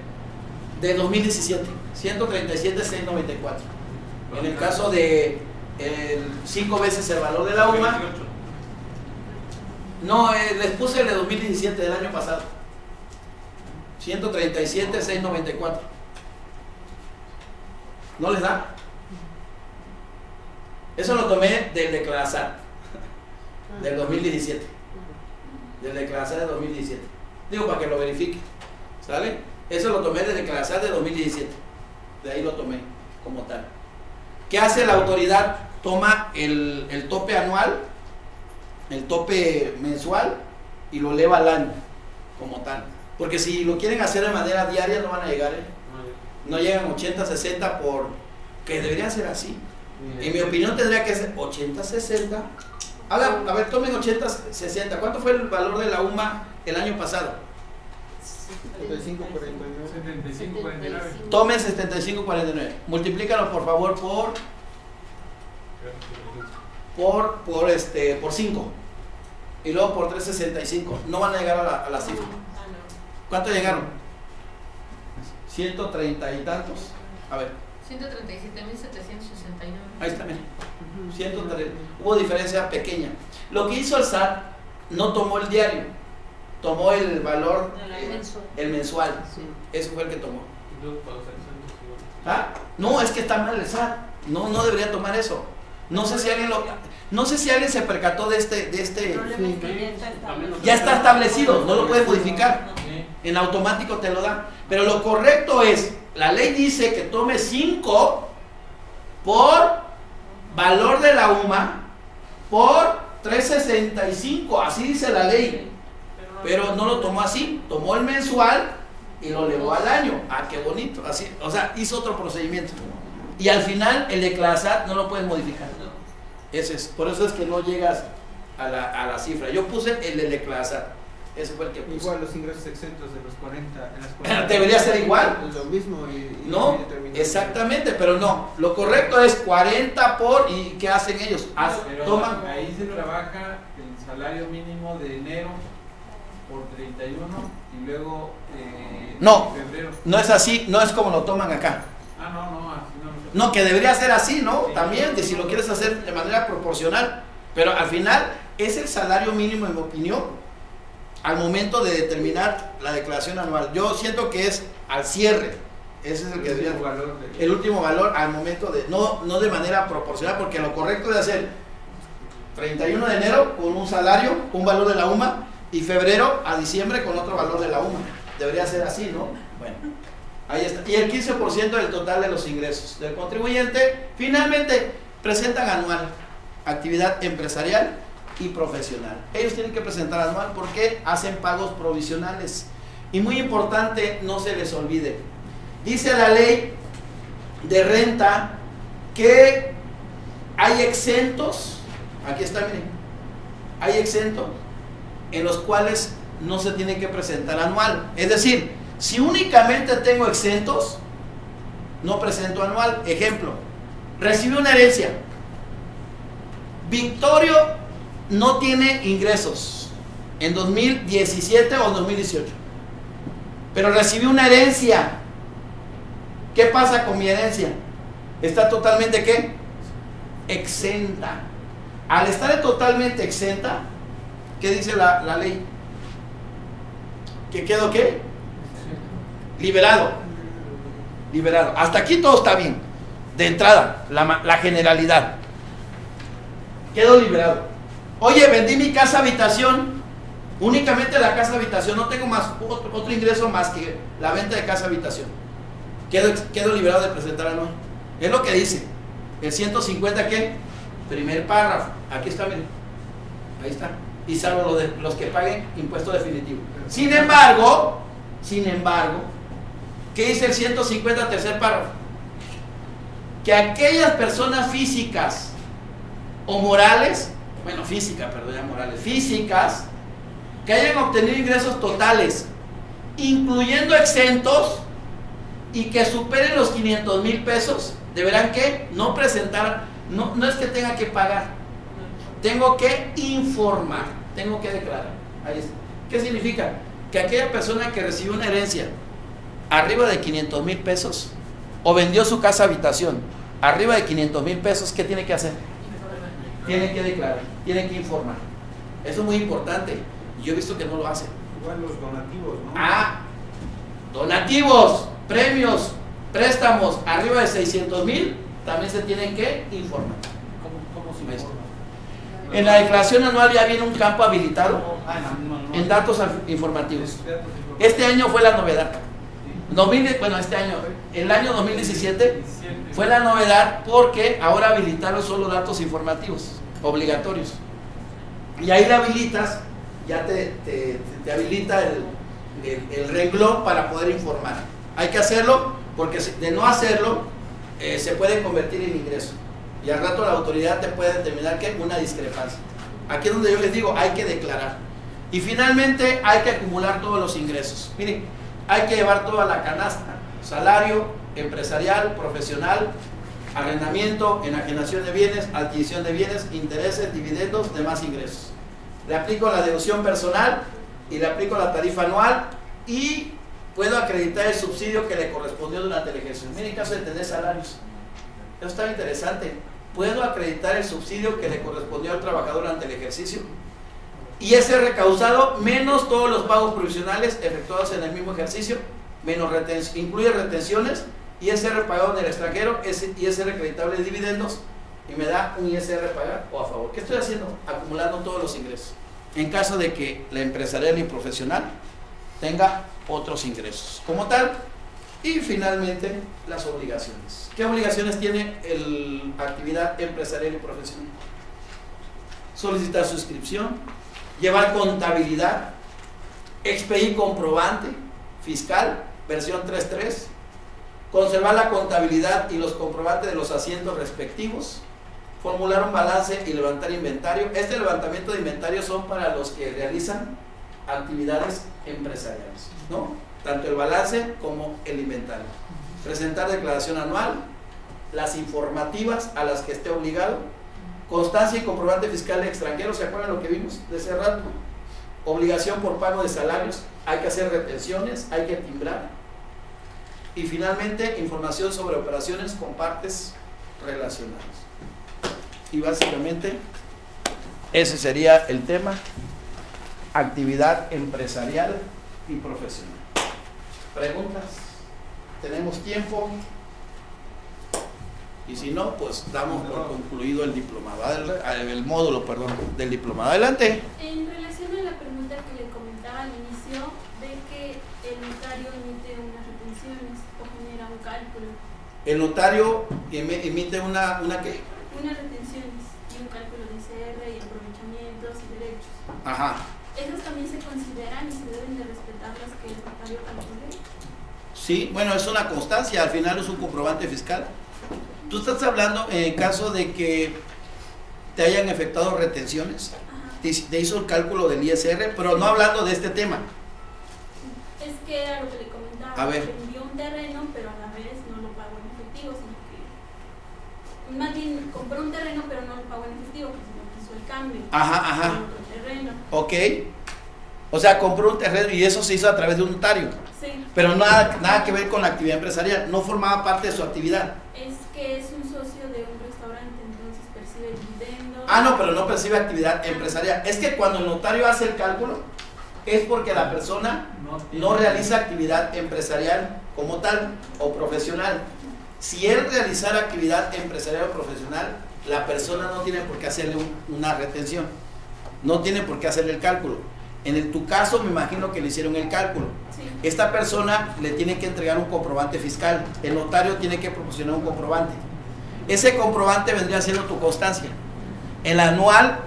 de 2017, 137,694. En el caso de 5 veces el valor de la UMA, no, les puse el de 2017, del año pasado, 137,694. ¿No les da? Eso lo tomé del Declarasat del 2017. Del Declarasat de 2017. Digo, para que lo verifique. ¿Sale? Eso lo tomé del Declarasat de 2017. De ahí lo tomé como tal. ¿Qué hace la autoridad? Toma el tope anual, el tope mensual y lo eleva al año como tal. Porque si lo quieren hacer de manera diaria no van a llegar, no llegan 80, 60 que debería ser así. En mi opinión tendría que ser 80, 60. A ver, tomen 80, 60. ¿Cuánto fue el valor de la UMA el año pasado? 75,49. Tomen 75,49. Multiplícalo por favor por 5 y luego por 365. No van a llegar a la cifra. ¿Cuánto llegaron? 130 y tantos. A ver. 137.769. Ahí está, miren. 130. Hubo diferencia pequeña. Lo que hizo el SAT, no tomó el diario, tomó el valor, el mensual. Eso fue el que tomó. ¿Ah? No, es que está mal el SAT. No debería tomar eso. No sé si alguien se percató de este. Ya está establecido, no lo puedes modificar. En automático te lo da. Pero lo correcto es, la ley dice que tome 5 por valor de la UMA por 365, así dice la ley. Pero no lo tomó así, tomó el mensual y lo elevó al año. Ah, qué bonito. Así, o sea, hizo otro procedimiento. Y al final el de Declarasat no lo puedes modificar. Por eso es que no llegas a la cifra. Yo puse el de Declarasat. Ese fue el que puse. Igual los ingresos exentos de los 40. En las 40 debería ser igual. Lo mismo. No, exactamente, pero no. Lo correcto es 40 por. ¿Y qué hacen ellos? Pero Toman. ahí se trabaja el salario mínimo de enero por 31 y luego No, febrero. no es así, no es como lo toman acá. Ah, no, así No, que debería ser así, ¿no? También, de si lo quieres hacer de manera proporcional. Pero al final es el salario mínimo, en mi opinión, al momento de determinar la declaración anual. Yo siento que es al cierre. Ese es el que debería el último valor al momento de, no de manera proporcional, porque lo correcto es hacer 31 de enero con un salario, con un valor de la UMA, y febrero a diciembre con otro valor de la UMA. Debería ser así, ¿no? Bueno, ahí está. Y el 15% del total de los ingresos del contribuyente, finalmente, presentan anual, actividad empresarial y profesional. Ellos tienen que presentar anual porque hacen pagos provisionales. Y muy importante, no se les olvide, dice la ley de renta que hay exentos, aquí está, miren, hay exentos en los cuales no se tiene que presentar anual. Es decir, si únicamente tengo exentos, no presento anual. Ejemplo, recibió una herencia. Victorio no tiene ingresos en 2017 o 2018, pero recibió una herencia. ¿Qué pasa con mi herencia? Está totalmente ¿qué? Exenta. Al estar totalmente exenta, ¿qué dice la ley? ¿Que quedo qué? Liberado. Liberado. Hasta aquí todo está bien. De entrada, la generalidad. Quedo liberado. Oye, vendí mi casa habitación. Únicamente la casa habitación. No tengo más otro ingreso más que la venta de casa habitación. Quedo liberado de presentar anual. Es lo que dice. El 150, ¿qué? Primer párrafo. Aquí está, miren. Ahí está. Y salvo los que paguen impuesto definitivo. Sin embargo, ¿qué dice el 150, tercer párrafo? Que aquellas personas físicas o morales, físicas, que hayan obtenido ingresos totales, incluyendo exentos, y que superen los 500,000 pesos, deberán que no presentar, no es que tenga que pagar, tengo que informar, tengo que declarar. Ahí está. ¿Qué significa? Que aquella persona que recibió una herencia arriba de 500,000 pesos o vendió su casa habitación arriba de 500,000 pesos, ¿qué tiene que hacer? Tiene que declarar, tiene que informar. Eso es muy importante. Yo he visto que no lo hacen. Igual los donativos, ¿no? Donativos, premios, préstamos arriba de 600,000 también se tienen que informar. ¿Cómo se informa? En la declaración anual ya viene un campo habilitado en datos informativos. Este año fue la novedad. El año 2017 fue la novedad porque ahora habilitaron solo datos informativos obligatorios. Y ahí le habilitas, ya te habilita el renglón para poder informar. Hay que hacerlo porque de no hacerlo se puede convertir en ingreso. Y al rato la autoridad te puede determinar que una discrepancia. Aquí es donde yo les digo, hay que declarar. Y finalmente hay que acumular todos los ingresos. Miren, hay que llevar toda la canasta: salario, empresarial, profesional, arrendamiento, enajenación de bienes, adquisición de bienes, intereses, dividendos, demás ingresos. Le aplico la deducción personal y le aplico la tarifa anual y puedo acreditar el subsidio que le correspondió durante el ejercicio. Miren, en caso de tener salarios, eso está interesante. Puedo acreditar el subsidio que le correspondió al trabajador durante el ejercicio y ese recaudado menos todos los pagos provisionales efectuados en el mismo ejercicio, menos incluye retenciones, ISR pagado en el extranjero, ISR acreditable de dividendos, y me da un ISR pagar o a favor. ¿Qué estoy haciendo? Acumulando todos los ingresos. En caso de que la empresarial y profesional tenga otros ingresos como tal. Y finalmente, las obligaciones. ¿Qué obligaciones tiene la actividad empresarial y profesional? Solicitar suscripción, llevar contabilidad, expedir comprobante fiscal, versión 3.3, conservar la contabilidad y los comprobantes de los asientos respectivos, formular un balance y levantar inventario. Este levantamiento de inventario son para los que realizan actividades empresariales, ¿no? Tanto el balance como el inventario. Presentar declaración anual, las informativas a las que esté obligado, constancia y comprobante fiscal de extranjeros. ¿Se acuerdan lo que vimos de ese rato? Obligación por pago de salarios, hay que hacer retenciones, hay que timbrar. Y finalmente, información sobre operaciones con partes relacionadas. Y básicamente, ese sería el tema: actividad empresarial y profesional. ¿Preguntas? ¿Tenemos tiempo? Y si no, pues damos por concluido el diplomado, el módulo, perdón, del diplomado. Adelante. En relación a la pregunta que le comentaba al inicio, de que el notario emite unas retenciones o genera un cálculo. El notario emite una ¿qué? Unas retenciones y un cálculo de ICR y aprovechamientos y derechos. Ajá. ¿Esos también se consideran y se deben de respetar las que el notario calcule? Sí, bueno, es una constancia, al final es un comprobante fiscal. Tú estás hablando en caso de que te hayan efectuado retenciones, te hizo el cálculo del ISR, pero no hablando de este tema. Es que era lo que le comentaba, a ver. que envió un terreno, pero a la vez no lo pagó en efectivo, sino que más bien compró un terreno pero no lo pagó en efectivo, sino que hizo el cambio. Ajá. Con otro terreno. Ok. O sea, compró un terreno y eso se hizo a través de un notario. Sí. Pero nada que ver con la actividad empresarial, no formaba parte de su actividad. Es que es un socio de un restaurante, entonces percibe dividendos. Ah, no, pero no percibe actividad empresarial. Es que cuando el notario hace el cálculo, es porque la persona no realiza actividad empresarial como tal o profesional. Si él realizara actividad empresarial o profesional, la persona no tiene por qué hacerle una retención, no tiene por qué hacerle el cálculo. En tu caso me imagino que le hicieron el cálculo. Sí. Esta persona le tiene que entregar un comprobante fiscal, el notario tiene que proporcionar un comprobante. Ese comprobante vendría siendo tu constancia. El anual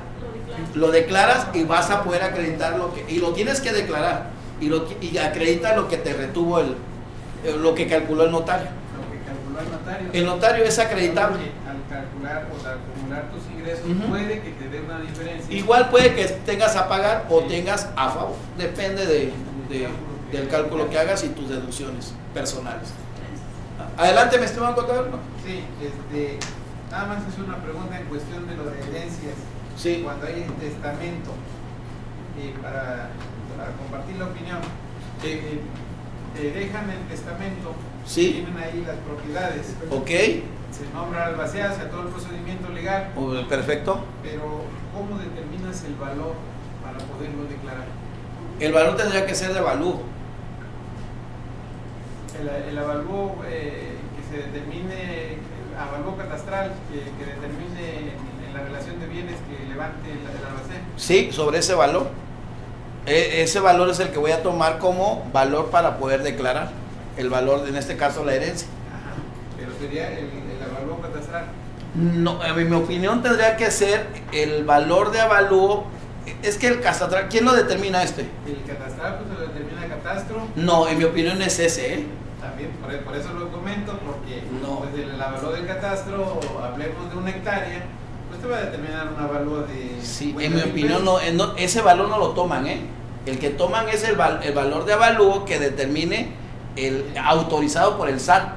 lo declaras y vas a poder acreditar y lo tienes que declarar y acredita lo que te retuvo lo que calculó el notario. Lo que calculó el notario. El notario es acreditable. Al calcular o al acumular tus ingresos, puede que te dé una diferencia. Igual puede que tengas a pagar o tengas a favor, depende del cálculo que hagas y tus deducciones personales. Adelante, mi estimado contador. Sí, nada más es una pregunta en cuestión de lo de herencias. Sí. Cuando hay testamento, para compartir la opinión, te dejan el testamento, sí, tienen ahí las propiedades. Ok. Se nombra albacea, hacia todo el procedimiento legal. Perfecto. Pero, ¿cómo determinas el valor para poderlo declarar? El valor tendría que ser de avalúo. El avalúo que se determine, avalúo catastral, que determine en la relación de bienes que levante el albacea. Sí, sobre ese valor. Ese valor es el que voy a tomar como valor para poder declarar. El valor, en este caso, la herencia. Ajá. Pero sería el avalúo catastral. No, en mi opinión tendría que ser el valor de avalúo. Es que el catastral, ¿quién lo determina El catastral pues lo determina el catastro. No, en mi opinión es ese, También, por eso lo comento, porque pues el avalúo del catastro, hablemos de una hectárea, pues te va a determinar un avalúo de... Sí, en mi opinión no, ese valor no lo toman, El que toman es el valor de avalúo que determine el autorizado por el SAT.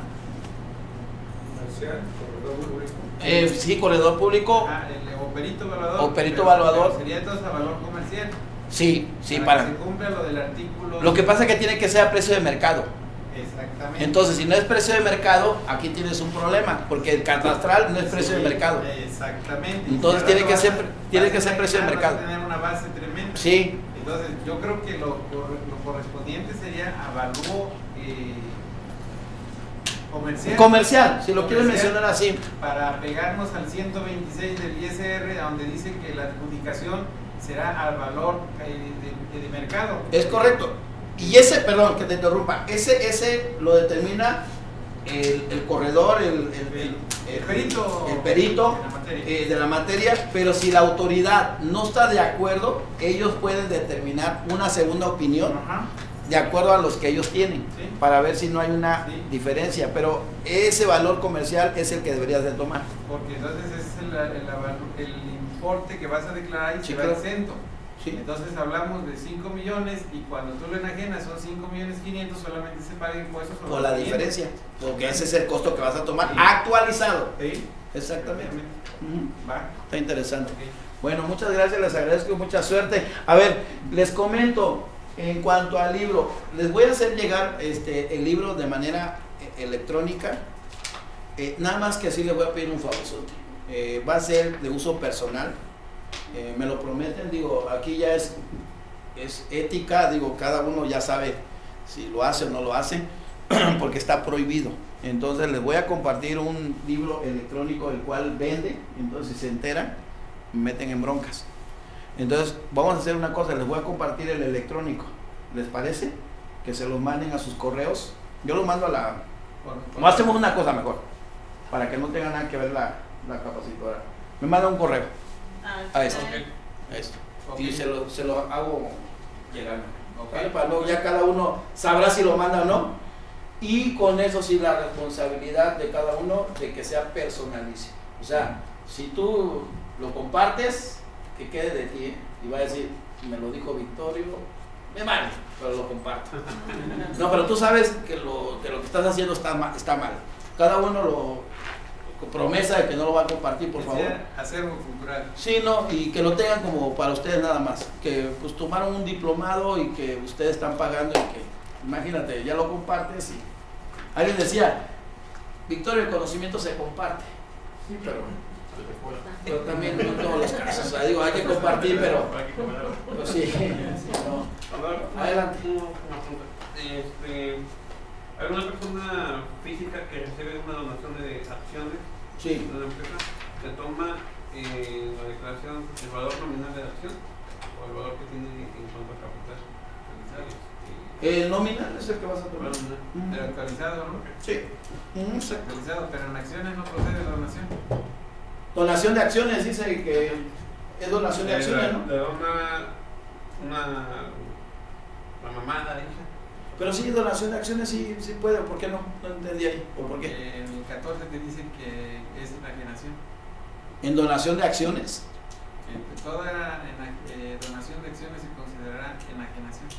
Sí, corredor público. O perito evaluador. O perito evaluador. Sería entonces a valor comercial. Sí, para que se cumpla lo del artículo. Lo que pasa es que tiene que ser a precio de mercado. Exactamente. Entonces, si no es precio de mercado, aquí tienes un problema, porque el catastral no es precio de mercado. Exactamente. Entonces tiene que ser precio de mercado. Vas a tener una base tremenda. Sí. Entonces, yo creo que lo correspondiente sería avalúo comercial, si lo quieres mencionar así. Para pegarnos al 126 del ISR, donde dice que la adjudicación será al valor de mercado. Es correcto. Y ese, perdón, que te interrumpa, ese lo determina el corredor, el perito de la materia, pero si la autoridad no está de acuerdo, ellos pueden determinar una segunda opinión. Ajá. De acuerdo a los que ellos tienen, ¿sí? Para ver si no hay una diferencia, pero ese valor comercial es el que deberías de tomar. Porque entonces es el importe que vas a declarar y será exento. Sí. Entonces hablamos de 5 millones y cuando tú lo enajenas son 5.500.000, solamente se paga impuestos por la diferencia, porque ese es el costo que vas a tomar actualizado. Sí. Exactamente. Va. Está interesante. Okay. Bueno, muchas gracias, les agradezco, mucha suerte. A ver, les comento. En cuanto al libro, les voy a hacer llegar el libro de manera electrónica, nada más que así les voy a pedir un favor. Va a ser de uso personal, me lo prometen, digo, aquí ya es ética, digo, cada uno ya sabe si lo hace o no lo hace, porque está prohibido. Entonces les voy a compartir un libro electrónico el cual vende, entonces si se enteran, me meten en broncas. Entonces, vamos a hacer una cosa, les voy a compartir el electrónico. ¿Les parece? Que se los manden a sus correos. Yo los mando a la... No, hacemos una cosa mejor, para que no tenga nada que ver la capacitadora. Me manda un correo a esto. Okay. Y se lo hago llegar. Okay. Para luego ya cada uno sabrá si lo manda o no. Y con eso sí la responsabilidad de cada uno de que sea personalísimo. O sea, si tú lo compartes, que quede de ti, y va a decir, me lo dijo Victorio, me vale, pero lo comparto. No, pero tú sabes que lo que estás haciendo está mal. Cada uno con promesa de que no lo va a compartir, por favor. Acervo cultural. Sí, no, y que lo tengan como para ustedes nada más, que pues tomaron un diplomado y que ustedes están pagando y que, imagínate, ya lo compartes y alguien decía, Victoria, el conocimiento se comparte. Sí, pero también no en todos los casos, o sea, digo, hay que compartir, pero pues sí, no. Adelante. ¿Alguna persona física que recibe una donación de acciones de una empresa se toma la declaración el valor nominal de la acción o el valor que tiene en cuanto a capital? El nominal es el que vas a tomar. Pero actualizado, ¿no? Sí. Actualizado, pero en acciones no procede la donación. Donación de acciones, dice que es donación de acciones, ¿no? Le dona la mamá, la hija. Pero sí, donación de acciones sí puede, ¿por qué no? No entendí ahí, ¿o por qué? En el 14 te dice que es enajenación. ¿En donación de acciones? Toda donación de acciones se considerará enajenación.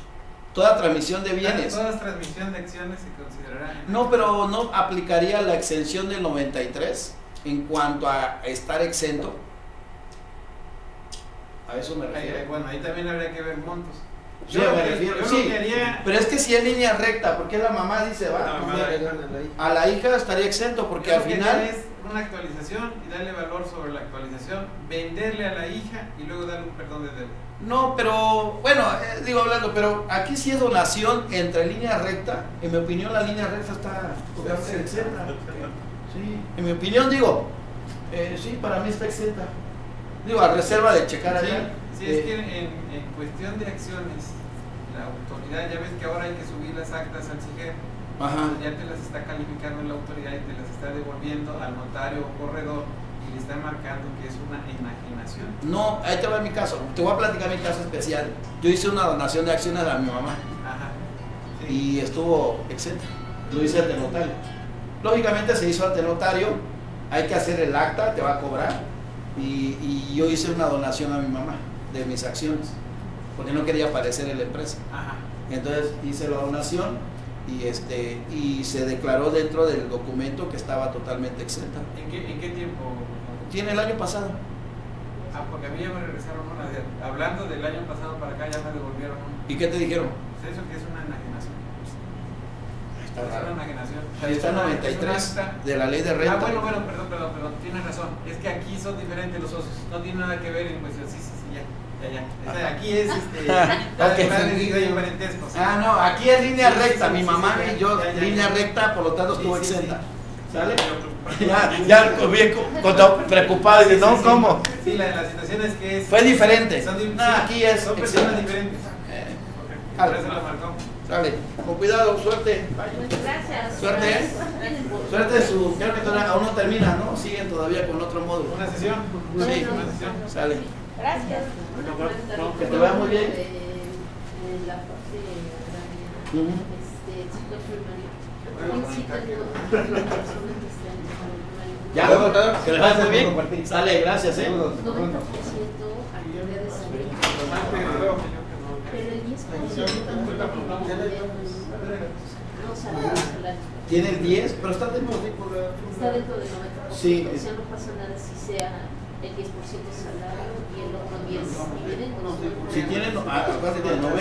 Toda transmisión de bienes. Toda transmisión de acciones se considerará enajenación. No, pero ¿no aplicaría la exención del 93 en cuanto a estar exento? A eso me refiero. Bueno, ahí también habría que ver montos. Sí, me refiero, sí, pero es que si es línea recta, porque la mamá dice, va, a la hija estaría exento, porque al final es una actualización y darle valor sobre la actualización, venderle a la hija y luego darle un perdón de deuda. no, pero bueno, digo hablando, pero aquí sí es donación entre línea recta. En mi opinión, la línea recta está totalmente exenta. Sí, en mi opinión, digo, sí, para mí está exenta. Digo, a reserva de checar allá. Sí, es que en cuestión de acciones, la autoridad, ya ves que ahora hay que subir las actas al CIGER, ya te las está calificando la autoridad y te las está devolviendo al notario o corredor y le está marcando que es una enajenación. No, ahí te va mi caso, te voy a platicar mi caso especial. Yo hice una donación de acciones a mi mamá. Sí. Y estuvo exenta, lo hice ante notario. Lógicamente se hizo ante notario, hay que hacer el acta, te va a cobrar. Y yo hice una donación a mi mamá de mis acciones porque no quería aparecer en la empresa. Entonces hice la donación y se declaró dentro del documento que estaba totalmente exenta. ¿En qué tiempo? Tiene el año pasado. Porque a mí ya me regresaron una. Hablando del año pasado para acá ya me devolvieron una. ¿Y qué te dijeron? Pues eso que es una enajenación. Está raro. Es una enajenación. Ahí está 93 de la ley de renta. Bueno, perdón, tienes razón. Es que aquí son diferentes los socios. No tiene nada que ver en cuestión. Sí, ya. Aquí es parentesco. No, aquí es línea recta. Mi mamá y yo, línea recta, por lo tanto estuvo exenta. ¿Sale? Ya bien preocupado. Y no, ¿cómo? Sí, la situación es que es. Fue diferente. Aquí es. Son personas diferentes. Por eso lo marcó. Sale, con cuidado, suerte. Gracias. Suerte, Suerte de su. Creo que aún no termina, ¿no? Siguen todavía con otro módulo. ¿Una sesión? Sí, una sesión. Sale. Gracias. Que te vaya muy bien. En la parte agraria, sector primario. Ya, que le vaya muy bien. Sale, gracias, 90% actividades agrícolas. Pero el 10% no salario. Tiene el 10, pero está dentro del 90%. Sí. O sea, no pasa nada si sea el 10% salario y el otro 10 dividendo. Si tienen, aparte de 90.